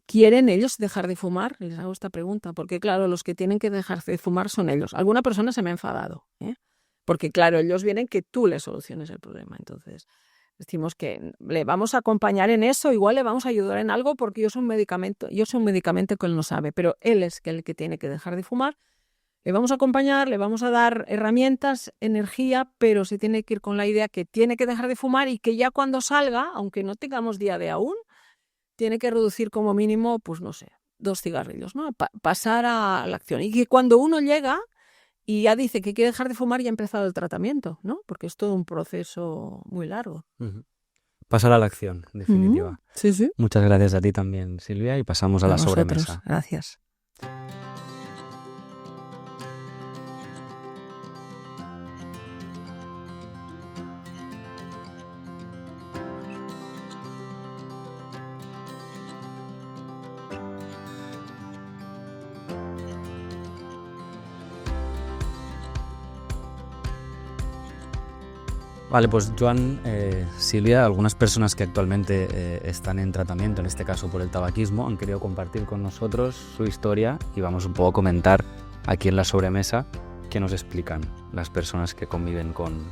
¿quieren ellos dejar de fumar? Les hago esta pregunta, porque claro, los que tienen que dejar de fumar son ellos. Alguna persona se me ha enfadado, porque claro, ellos vienen que tú les soluciones el problema. Entonces, Decimos que le vamos a acompañar en eso, igual le vamos a ayudar en algo porque yo soy un medicamento que él no sabe, pero él es el que tiene que dejar de fumar. Le vamos a acompañar, le vamos a dar herramientas, energía, pero se tiene que ir con la idea que tiene que dejar de fumar y que ya cuando salga, aunque no tengamos día de aún, tiene que reducir como mínimo, pues no sé, 2 cigarrillos, ¿no? Pasar a la acción. Y que cuando uno llega y ya dice que quiere dejar de fumar, ya ha empezado el tratamiento, ¿no? Porque es todo un proceso muy largo. Pasar a la acción, en definitiva. Sí, sí. Muchas gracias a ti también, Silvia, y pasamos a la sobremesa. Gracias. Vale, pues Joan, Silvia, algunas personas que actualmente están en tratamiento, en este caso por el tabaquismo, han querido compartir con nosotros su historia y vamos un poco a comentar aquí en la sobremesa qué nos explican las personas que conviven con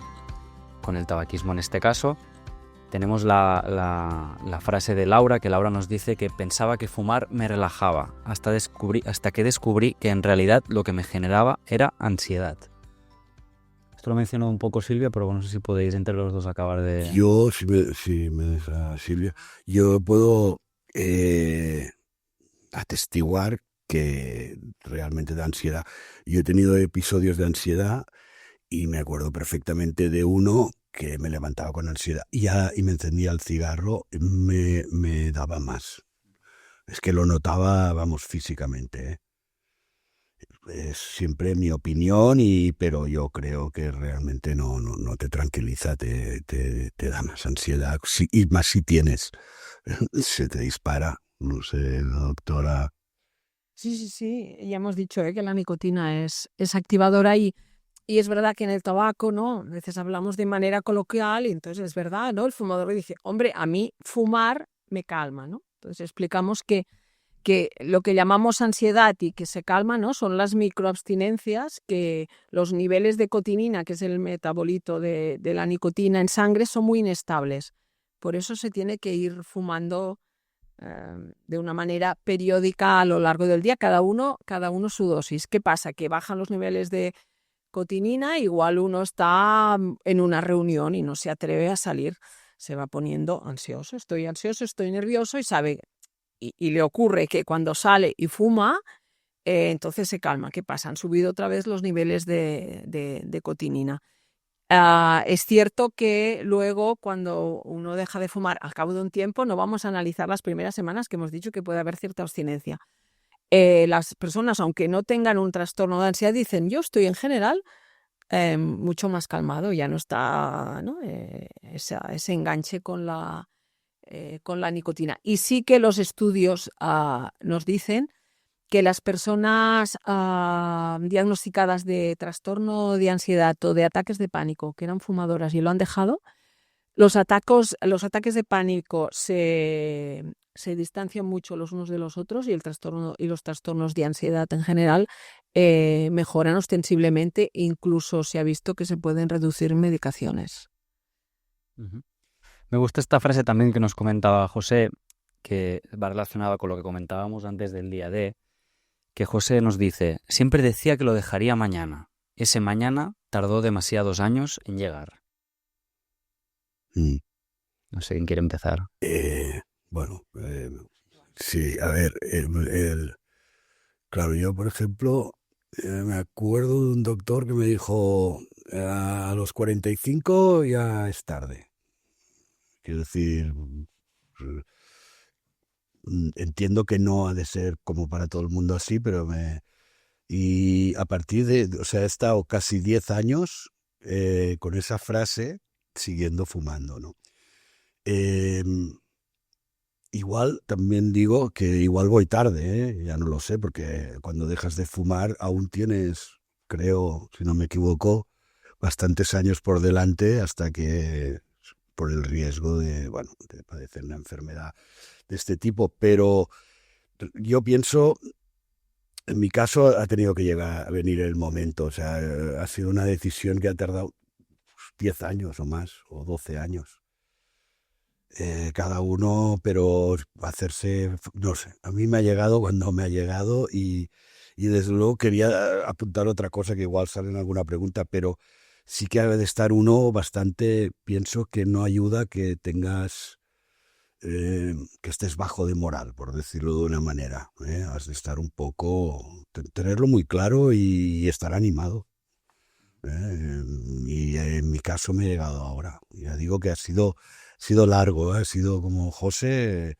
el tabaquismo. En este caso tenemos la frase de Laura, que Laura nos dice que pensaba que fumar me relajaba hasta que descubrí que en realidad lo que me generaba era ansiedad. Esto lo mencionó un poco Silvia, pero no sé si podéis entre los dos acabar de... Yo, si me deja Silvia, yo puedo atestiguar que realmente da ansiedad. Yo he tenido episodios de ansiedad y me acuerdo perfectamente de uno que me levantaba con ansiedad y me encendía el cigarro, me daba más. Es que lo notaba, vamos, físicamente, ¿eh? Es siempre mi opinión, pero yo creo que realmente no te tranquiliza, te da más ansiedad. Y más si tienes, se te dispara. No sé, la doctora. Sí. Ya hemos dicho que la nicotina es activadora y es verdad que en el tabaco, ¿no? A veces hablamos de manera coloquial y entonces es verdad, ¿no? El fumador dice, hombre, a mí fumar me calma, ¿no? Entonces explicamos que lo que llamamos ansiedad y que se calma, ¿no? Son las microabstinencias, que los niveles de cotinina, que es el metabolito de la nicotina en sangre, son muy inestables. Por eso se tiene que ir fumando de una manera periódica a lo largo del día, cada uno su dosis. ¿Qué pasa? Que bajan los niveles de cotinina, igual uno está en una reunión y no se atreve a salir, se va poniendo ansioso, estoy nervioso y sabe... Y le ocurre que cuando sale y fuma, entonces se calma. ¿Qué pasa? Han subido otra vez los niveles de cotinina. Es cierto que luego, cuando uno deja de fumar al cabo de un tiempo, no vamos a analizar las primeras semanas, que hemos dicho que puede haber cierta abstinencia. Las personas, aunque no tengan un trastorno de ansiedad, dicen, yo estoy en general mucho más calmado, ya no está, ¿no? Ese enganche con la nicotina. Y sí que los estudios nos dicen que las personas diagnosticadas de trastorno de ansiedad o de ataques de pánico, que eran fumadoras y lo han dejado, los ataques de pánico se distancian mucho los unos de los otros y los trastornos de ansiedad en general mejoran ostensiblemente, incluso se ha visto que se pueden reducir medicaciones. Uh-huh. Me gusta esta frase también que nos comentaba José, que va relacionada con lo que comentábamos antes del día D, que José nos dice, siempre decía que lo dejaría mañana. Ese mañana tardó demasiados años en llegar. No sé quién quiere empezar. Sí, a ver, claro, yo por ejemplo me acuerdo de un doctor que me dijo, a los 45 ya es tarde. Quiero decir, entiendo que no ha de ser como para todo el mundo así, pero y a partir de, o sea, he estado casi 10 años con esa frase siguiendo fumando, ¿no? Igual también digo que igual voy tarde, ya no lo sé, porque cuando dejas de fumar aún tienes, creo, si no me equivoco, bastantes años por delante hasta que, por el riesgo de padecer una enfermedad de este tipo. Pero yo pienso, en mi caso ha tenido que venir el momento, o sea, ha sido una decisión que ha tardado 10 años o más, o 12 años. cada uno, pero hacerse, no sé, a mí me ha llegado cuando me ha llegado y desde luego quería apuntar otra cosa que igual sale en alguna pregunta, pero sí que debe de estar uno bastante, pienso que no ayuda que tengas, que estés bajo de moral, por decirlo de una manera. Has de estar un poco, tenerlo muy claro y estar animado. Y en mi caso me he llegado ahora. Ya digo que ha sido largo, ha sido como José.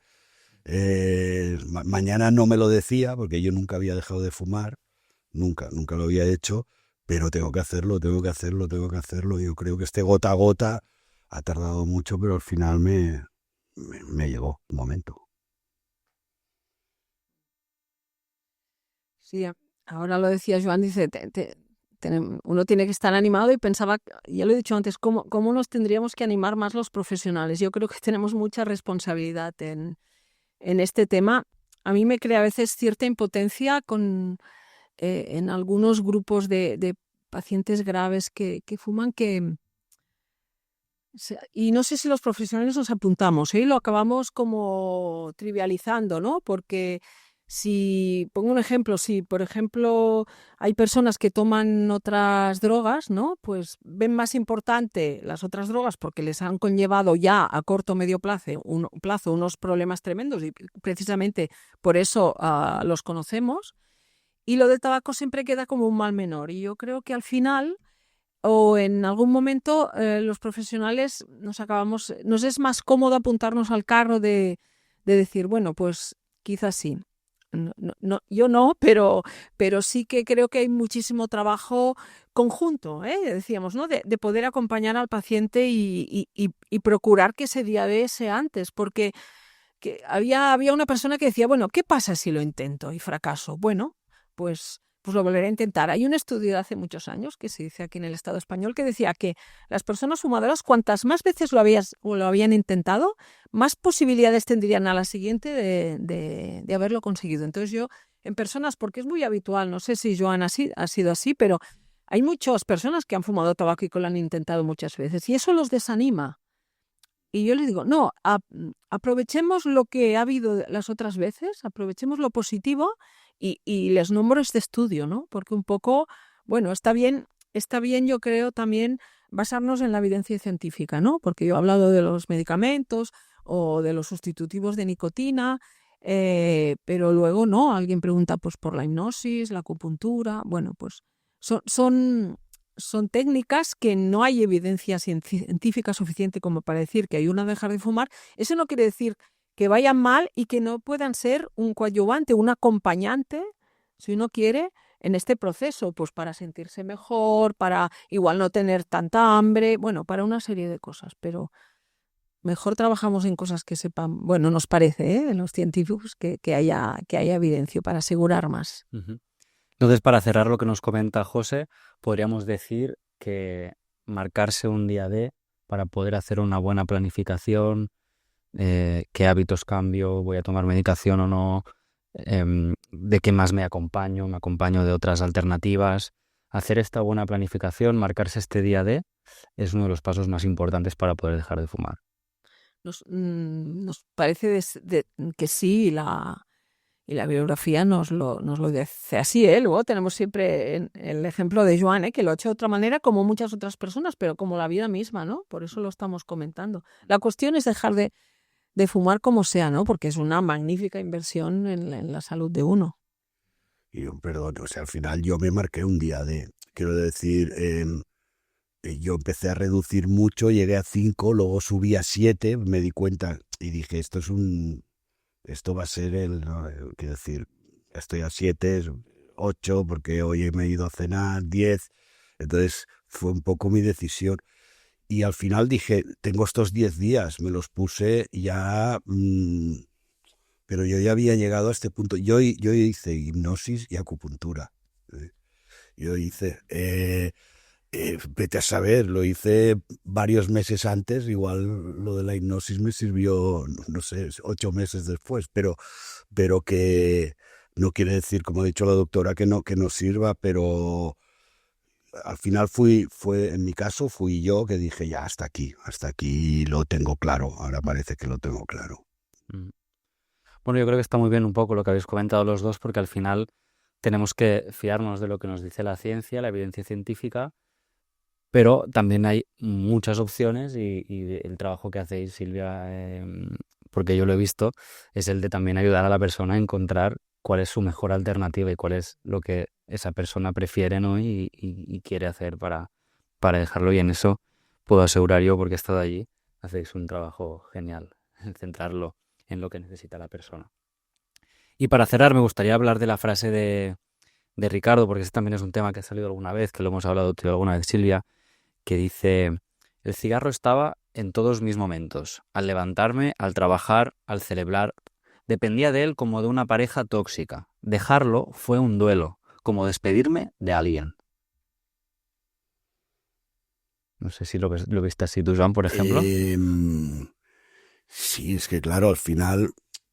Mañana no me lo decía porque yo nunca había dejado de fumar, nunca lo había hecho, pero tengo que hacerlo. Yo creo que este gota a gota ha tardado mucho, pero al final me llegó un momento. Sí, ahora lo decía Joan, dice, uno tiene que estar animado y pensaba, ya lo he dicho antes, ¿cómo nos tendríamos que animar más los profesionales? Yo creo que tenemos mucha responsabilidad en este tema. A mí me crea a veces cierta impotencia en algunos grupos de pacientes graves que fuman, y no sé si los profesionales nos apuntamos, y lo acabamos como trivializando, ¿no? Porque si, pongo un ejemplo, si por ejemplo hay personas que toman otras drogas, ¿no? Pues ven más importante las otras drogas porque les han conllevado ya a corto o medio plazo unos problemas tremendos y precisamente por eso los conocemos. Y lo del tabaco siempre queda como un mal menor. Y yo creo que al final o en algún momento los profesionales nos es más cómodo apuntarnos al carro de decir, bueno, pues quizás sí. Yo no, pero sí que creo que hay muchísimo trabajo conjunto, decíamos, ¿no? De poder acompañar al paciente y procurar que ese día D sea antes, porque había una persona que decía, bueno, ¿qué pasa si lo intento y fracaso? Bueno, pues lo volveré a intentar. Hay un estudio de hace muchos años que se dice aquí en el Estado español que decía que las personas fumadoras, cuantas más veces lo habían intentado, más posibilidades tendrían a la siguiente de haberlo conseguido. Entonces yo, en personas, porque es muy habitual, no sé si Joan ha sido así, pero hay muchas personas que han fumado tabaco y que lo han intentado muchas veces y eso los desanima. Y yo les digo, no, aprovechemos lo que ha habido las otras veces, aprovechemos lo positivo y les nombro este estudio, ¿no? Porque un poco, bueno, está bien yo creo también basarnos en la evidencia científica, ¿no? Porque yo he hablado de los medicamentos o de los sustitutivos de nicotina, pero luego, ¿no? Alguien pregunta pues por la hipnosis, la acupuntura, bueno, pues son técnicas que no hay evidencia científica suficiente como para decir que ayudan a dejar de fumar. Eso no quiere decir que vayan mal y que no puedan ser un coadyuvante, un acompañante, si uno quiere, en este proceso, pues para sentirse mejor, para igual no tener tanta hambre, bueno, para una serie de cosas, pero mejor trabajamos en cosas que sepan, bueno, nos parece, en los científicos, que haya evidencia para asegurar más. Uh-huh. Entonces, para cerrar lo que nos comenta José, podríamos decir que marcarse un día D para poder hacer una buena planificación, qué hábitos cambio, voy a tomar medicación o no, de qué más me acompaño de otras alternativas. Hacer esta buena planificación, marcarse este día D, es uno de los pasos más importantes para poder dejar de fumar. Nos parece que sí, y la bibliografía nos lo dice así, ¿eh? Luego tenemos siempre el ejemplo de Joan, que lo ha hecho de otra manera como muchas otras personas, pero como la vida misma, ¿no? Por eso lo estamos comentando. La cuestión es dejar de fumar como sea, ¿no? Porque es una magnífica inversión en la salud de uno. Y perdón, o sea, al final yo me marqué un día D. Quiero decir, yo empecé a reducir mucho, llegué a 5, luego subí a 7, me di cuenta y dije, esto va a ser quiero decir, estoy a 7, 8, porque hoy me he ido a cenar, 10, entonces fue un poco mi decisión. Y al final dije, tengo estos 10 días, me los puse ya, pero yo ya había llegado a este punto. Yo hice hipnosis y acupuntura. Yo hice, vete a saber, lo hice varios meses antes, igual lo de la hipnosis me sirvió, no sé, 8 meses después, pero que no quiere decir, como ha dicho la doctora, que no sirva, pero al final en mi caso fui yo que dije ya hasta aquí lo tengo claro, ahora parece que lo tengo claro. Bueno, yo creo que está muy bien un poco lo que habéis comentado los dos, porque al final tenemos que fiarnos de lo que nos dice la ciencia, la evidencia científica, pero también hay muchas opciones y el trabajo que hacéis, Silvia, porque yo lo he visto, es el de también ayudar a la persona a encontrar cuál es su mejor alternativa y cuál es lo que esa persona prefiere, ¿no? y quiere hacer para dejarlo. Y en eso puedo asegurar yo, porque he estado allí, hacéis un trabajo genial en centrarlo en lo que necesita la persona. Y para cerrar, me gustaría hablar de la frase de Ricardo, porque ese también es un tema que ha salido alguna vez, que lo hemos hablado tú alguna vez, Silvia, que dice: el cigarro estaba en todos mis momentos, al levantarme, al trabajar, al celebrar. Dependía de él como de una pareja tóxica. Dejarlo fue un duelo, como despedirme de alguien. No sé si lo viste así tú, Joan, por ejemplo. Sí, es que claro, al final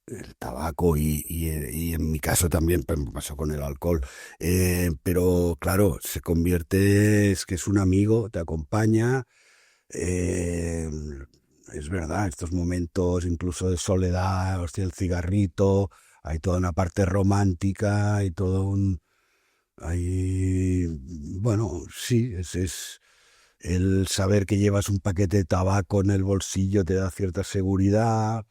el tabaco y en mi caso también me pasó con el alcohol, pero claro, se convierte, es que es un amigo, te acompaña, es verdad, estos momentos incluso de soledad, hostia, el cigarrito, hay toda una parte romántica, hay bueno, sí, es el saber que llevas un paquete de tabaco en el bolsillo te da cierta seguridad.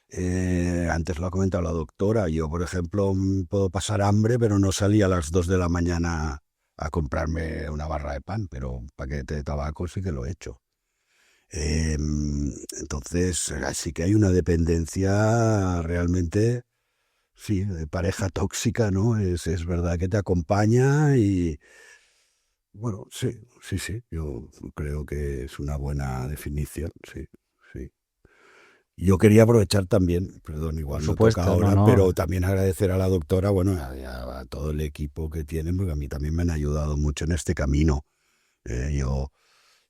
Antes lo ha comentado la doctora, yo por ejemplo puedo pasar hambre, pero no salí a las 2 de la mañana a comprarme una barra de pan, pero un paquete de tabaco sí que lo he hecho. Entonces sí que hay una dependencia realmente, sí, de pareja tóxica, ¿no? Es verdad que te acompaña y bueno, sí, yo creo que es una buena definición, sí. Yo quería aprovechar también, perdón, igual Por no supuesto, toca ahora, no. pero también agradecer a la doctora, bueno, a todo el equipo que tienen, porque a mí también me han ayudado mucho en este camino. Yo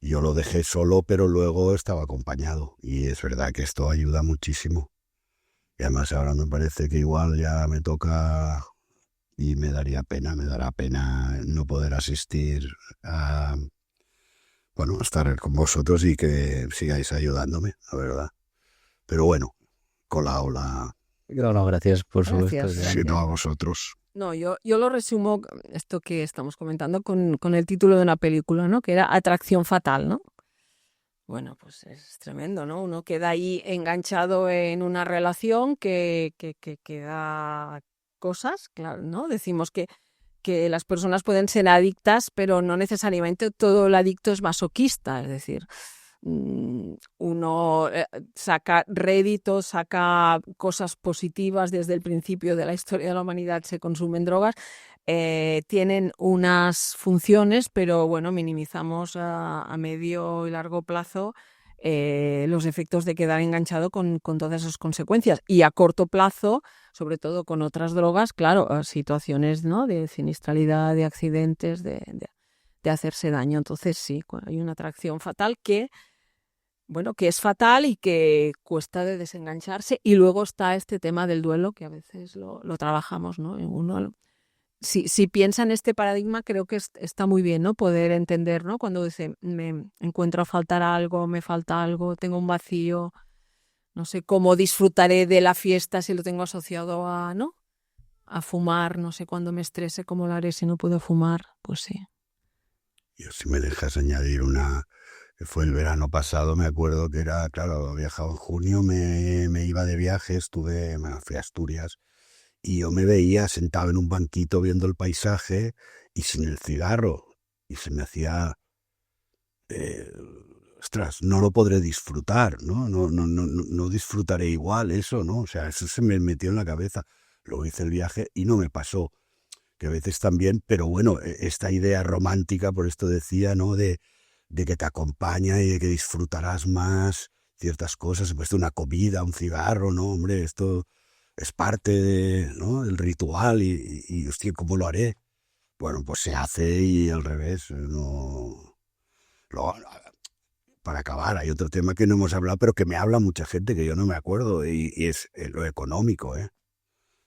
lo dejé solo, pero luego estaba acompañado y es verdad que esto ayuda muchísimo. Y además ahora me parece que igual ya me toca y me dará pena no poder asistir a estar con vosotros y que sigáis ayudándome, la verdad. Pero bueno, colado la... No, gracias, por supuesto. Gracias. Si no a vosotros. No, yo lo resumo, esto que estamos comentando, con el título de una película, ¿no? Que era Atracción Fatal, ¿no? Bueno, pues es tremendo, ¿no? Uno queda ahí enganchado en una relación que da cosas, claro, ¿no? Decimos que las personas pueden ser adictas, pero no necesariamente todo el adicto es masoquista, es decir, uno saca réditos, saca cosas positivas. Desde el principio de la historia de la humanidad se consumen drogas, tienen unas funciones, pero bueno, minimizamos a medio y largo plazo los efectos de quedar enganchado con todas esas consecuencias, y a corto plazo, sobre todo con otras drogas, claro, situaciones, ¿no?, de siniestralidad, de accidentes, de hacerse daño. Entonces sí, hay una atracción fatal que es fatal y que cuesta de desengancharse. Y luego está este tema del duelo, que a veces lo trabajamos, ¿no? Uno, si piensa en este paradigma, creo que está muy bien, ¿no?, poder entender, ¿no?, cuando dice, me encuentro a faltar algo, me falta algo, tengo un vacío, no sé cómo disfrutaré de la fiesta si lo tengo asociado a, ¿no?, a fumar, no sé, cuando me estrese, cómo lo haré si no puedo fumar. Pues sí. Yo, si me dejas añadir una, que fue el verano pasado, me acuerdo que era, claro, había viajado en junio, me iba de viaje, fui a Asturias, y yo me veía sentado en un banquito viendo el paisaje y sin el cigarro, y se me hacía, ostras, no lo podré disfrutar, no disfrutaré igual eso, ¿no? O sea, eso se me metió en la cabeza. Luego hice el viaje y no me pasó, que a veces también, pero bueno, esta idea romántica, por esto decía, ¿no?, de que te acompaña y de que disfrutarás más ciertas cosas, pues de una comida, un cigarro, ¿no? Hombre, esto es parte ¿no?, del ritual y hostia, ¿cómo lo haré? Bueno, pues se hace y al revés, no... Luego, para acabar, hay otro tema que no hemos hablado, pero que me habla mucha gente, que yo no me acuerdo, y es lo económico, ¿eh?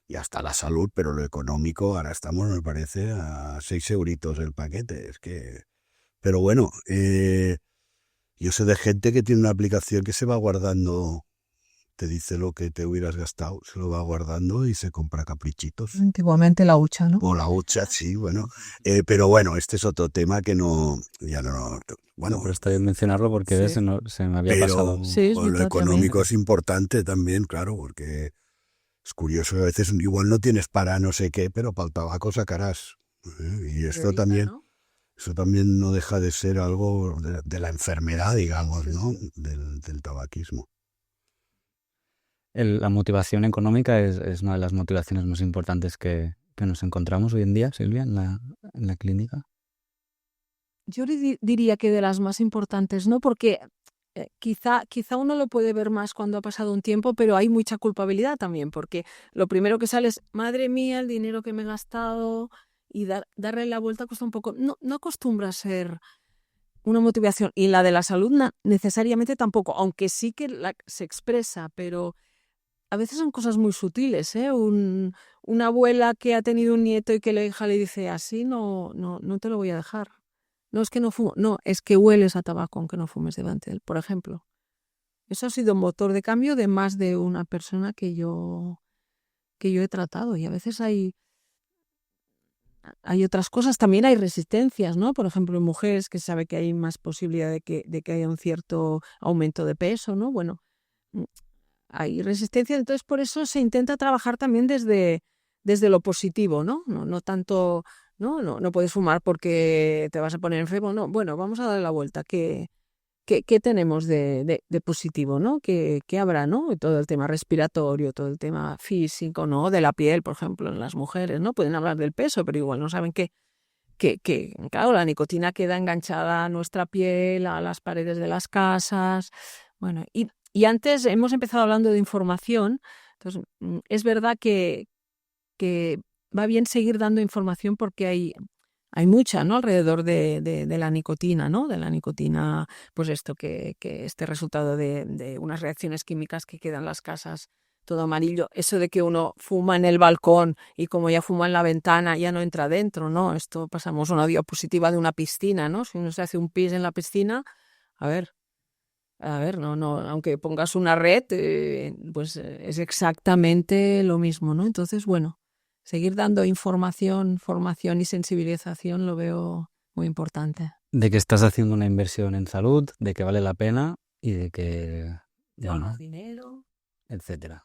Y hasta la salud, pero lo económico, ahora estamos, me parece, a 6 euritos el paquete. Es que Pero bueno, yo sé de gente que tiene una aplicación que se va guardando, te dice lo que te hubieras gastado, se lo va guardando y se compra caprichitos. Antiguamente la hucha, ¿no? O la hucha, sí, bueno. Pero bueno, este es otro tema que ya no. Bueno, pero está bien mencionarlo porque Sí. se me había pero pasado. Sí, es lo verdad económico es importante también, claro, porque es curioso que a veces igual no tienes para no sé qué, pero para el tabaco sacarás. Y esto también, ¿no? eso también no deja de ser algo de la enfermedad, digamos, ¿no? Del tabaquismo. La motivación económica es una de las motivaciones más importantes que nos encontramos hoy en día, Silvia, en la clínica. Yo diría que de las más importantes, ¿no? Porque quizá uno lo puede ver más cuando ha pasado un tiempo, pero hay mucha culpabilidad también, porque lo primero que sale es, madre mía, el dinero que me he gastado, y darle la vuelta cuesta un poco. No acostumbra a ser una motivación. Y la de la salud necesariamente tampoco, aunque sí que se expresa, pero a veces son cosas muy sutiles, ¿eh? Una abuela que ha tenido un nieto y que la hija le dice, así no te lo voy a dejar. No es que no fumo, no, es que hueles a tabaco aunque no fumes delante de él, por ejemplo. Eso ha sido un motor de cambio de más de una persona que yo he tratado. Y a veces hay otras cosas, también hay resistencias, ¿no? Por ejemplo, en mujeres que sabe que hay más posibilidad de que haya un cierto aumento de peso, ¿no? Bueno, hay resistencia, entonces por eso se intenta trabajar también desde lo positivo, ¿no? No tanto, no puedes fumar porque te vas a poner enfermo, no. Bueno, vamos a darle la vuelta. ¿Qué tenemos de positivo, ¿no? ¿Qué habrá, ¿no? Todo el tema respiratorio, todo el tema físico, ¿no? De la piel, por ejemplo, en las mujeres, ¿no? Pueden hablar del peso, pero igual no saben que claro, la nicotina queda enganchada a nuestra piel, a las paredes de las casas. Bueno, y antes hemos empezado hablando de información, entonces es verdad que va bien seguir dando información porque hay mucha, ¿no? Alrededor de la nicotina, ¿no? De la nicotina, pues esto, que este resultado de unas reacciones químicas que quedan en las casas todo amarillo, eso de que uno fuma en el balcón y como ya fuma en la ventana ya no entra dentro, ¿no? Esto pasamos a una diapositiva de una piscina, ¿no? Si uno se hace un pis en la piscina, a ver, no, aunque pongas una red, pues es exactamente lo mismo, ¿no? Entonces, bueno, seguir dando información, formación y sensibilización lo veo muy importante. De que estás haciendo una inversión en salud, de que vale la pena y de que, Ganas dinero, etcétera.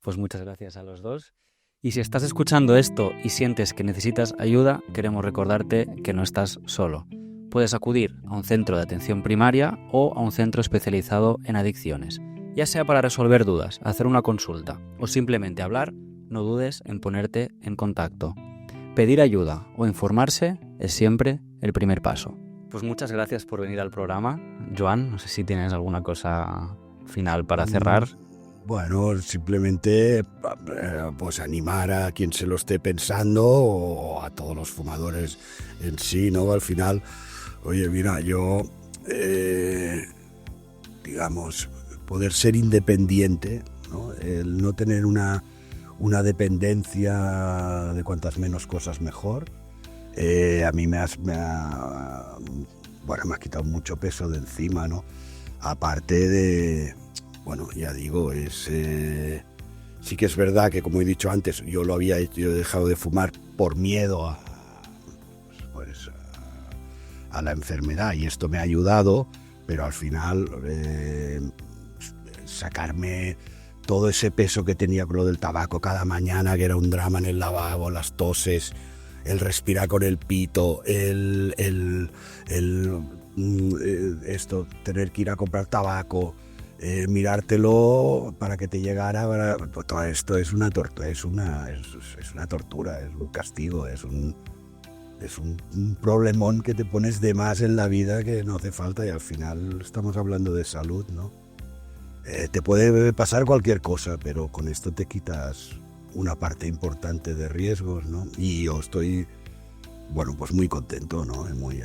Pues muchas gracias a los dos. Y si estás escuchando esto y sientes que necesitas ayuda, queremos recordarte que no estás solo. Puedes acudir a un centro de atención primaria o a un centro especializado en adicciones. Ya sea para resolver dudas, hacer una consulta o simplemente hablar, no dudes en ponerte en contacto. Pedir ayuda o informarse es siempre el primer paso. Pues muchas gracias por venir al programa. Joan, no sé si tienes alguna cosa final para cerrar. Bueno, simplemente pues animar a quien se lo esté pensando o a todos los fumadores en sí, ¿no? Al final, oye, mira, yo, digamos, poder ser independiente, ¿no? El no tener una dependencia de cuantas menos cosas mejor, a mí me ha quitado mucho peso de encima, ¿no? Aparte de... Bueno, ya digo, sí que es verdad que, como he dicho antes, yo he dejado de fumar por miedo a la enfermedad y esto me ha ayudado, pero al final sacarme todo ese peso que tenía con lo del tabaco cada mañana, que era un drama en el lavabo, las toses, el respirar con el pito, tener que ir a comprar tabaco, mirártelo para que te llegara, todo esto es una tortura, es una tortura, es un castigo, es un problemón que te pones de más en la vida que no hace falta, y al final estamos hablando de salud, ¿no? Te puede pasar cualquier cosa, pero con esto te quitas una parte importante de riesgos, ¿no? Y yo estoy, bueno, pues muy contento, ¿no? Muy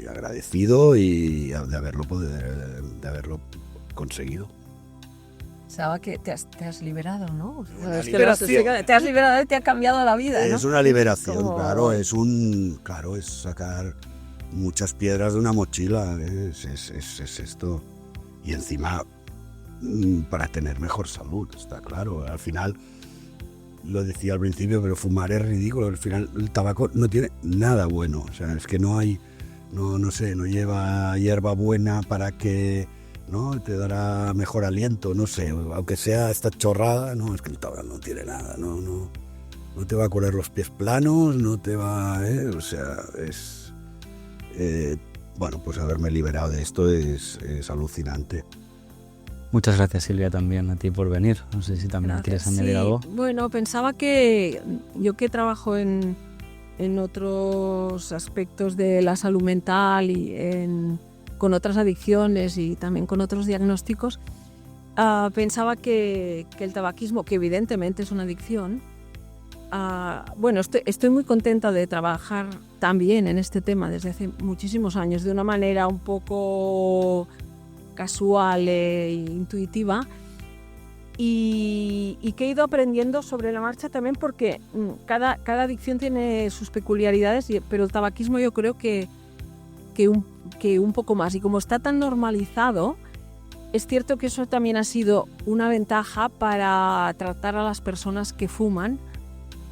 agradecido y de haberlo conseguido. Pensaba que te has liberado, ¿no? Una Es que te has liberado y te ha cambiado la vida, ¿no? Es una liberación, Como... claro, es sacar muchas piedras de una mochila, es esto. Y encima, para tener mejor salud, está claro. Al final, lo decía al principio, pero fumar es ridículo. Al final, el tabaco no tiene nada bueno. O sea, es que no hay, no lleva hierba buena para que, ¿no? Te dará mejor aliento, no sé. Aunque sea esta chorrada, no, es que el tabaco no tiene nada, no te va a correr los pies planos, no te va, o sea, es... bueno, pues haberme liberado de esto es alucinante. Muchas gracias, Silvia, también a ti por venir. No sé si también quieres añadir algo. Bueno, pensaba que yo que trabajo en otros aspectos de la salud mental y con otras adicciones y también con otros diagnósticos, pensaba que el tabaquismo, que evidentemente es una adicción, bueno, estoy muy contenta de trabajar también en este tema desde hace muchísimos años, de una manera un poco casual e intuitiva, y que he ido aprendiendo sobre la marcha también, porque cada adicción tiene sus peculiaridades, pero el tabaquismo yo creo que un poco más. Y como está tan normalizado, es cierto que eso también ha sido una ventaja para tratar a las personas que fuman,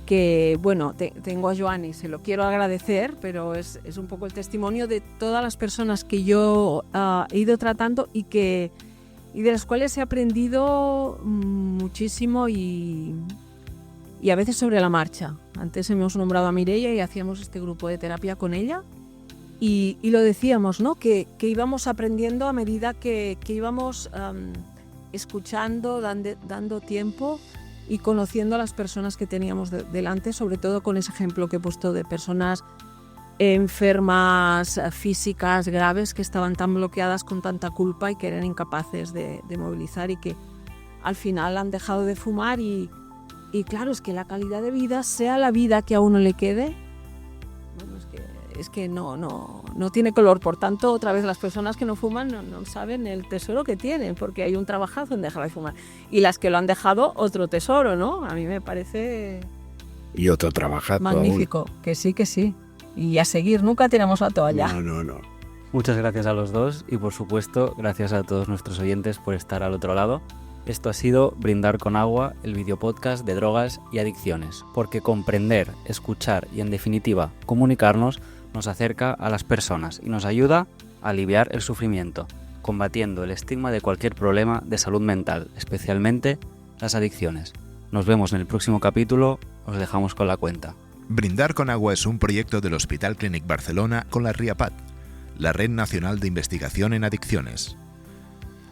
que, bueno, tengo a Joan y se lo quiero agradecer, pero es un poco el testimonio de todas las personas que yo he ido tratando y de las cuales he aprendido muchísimo y a veces sobre la marcha. Antes hemos nombrado a Mireia y hacíamos este grupo de terapia con ella y lo decíamos, ¿no? Que íbamos aprendiendo a medida que íbamos escuchando, dando tiempo y conociendo a las personas que teníamos delante, sobre todo con ese ejemplo que he puesto de personas enfermas físicas graves que estaban tan bloqueadas con tanta culpa y que eran incapaces de movilizar y que al final han dejado de fumar y claro, es que la calidad de vida, sea la vida que a uno le quede, bueno, es que no tiene color. Por tanto, otra vez las personas que no fuman no saben el tesoro que tienen, porque hay un trabajazo en dejar de fumar. Y las que lo han dejado, otro tesoro, ¿no? A mí me parece... Y otro trabajazo magnífico, aún. Que sí. Y a seguir, nunca tiramos la toalla. No. Muchas gracias a los dos y, por supuesto, gracias a todos nuestros oyentes por estar al otro lado. Esto ha sido Brindar con Agua, el videopodcast de drogas y adicciones, porque comprender, escuchar y, en definitiva, comunicarnos nos acerca a las personas y nos ayuda a aliviar el sufrimiento, combatiendo el estigma de cualquier problema de salud mental, especialmente las adicciones. Nos vemos en el próximo capítulo, os dejamos con la cuenta. Brindar con Agua es un proyecto del Hospital Clínic Barcelona con la RIAPAT, la Red Nacional de Investigación en Adicciones.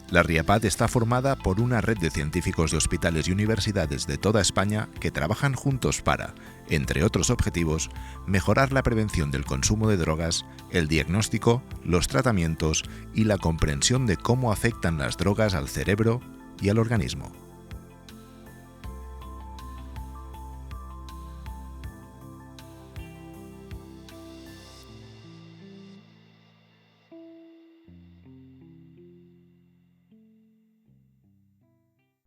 La RIAPAT está formada por una red de científicos de hospitales y universidades de toda España que trabajan juntos para, entre otros objetivos, mejorar la prevención del consumo de drogas, el diagnóstico, los tratamientos y la comprensión de cómo afectan las drogas al cerebro y al organismo.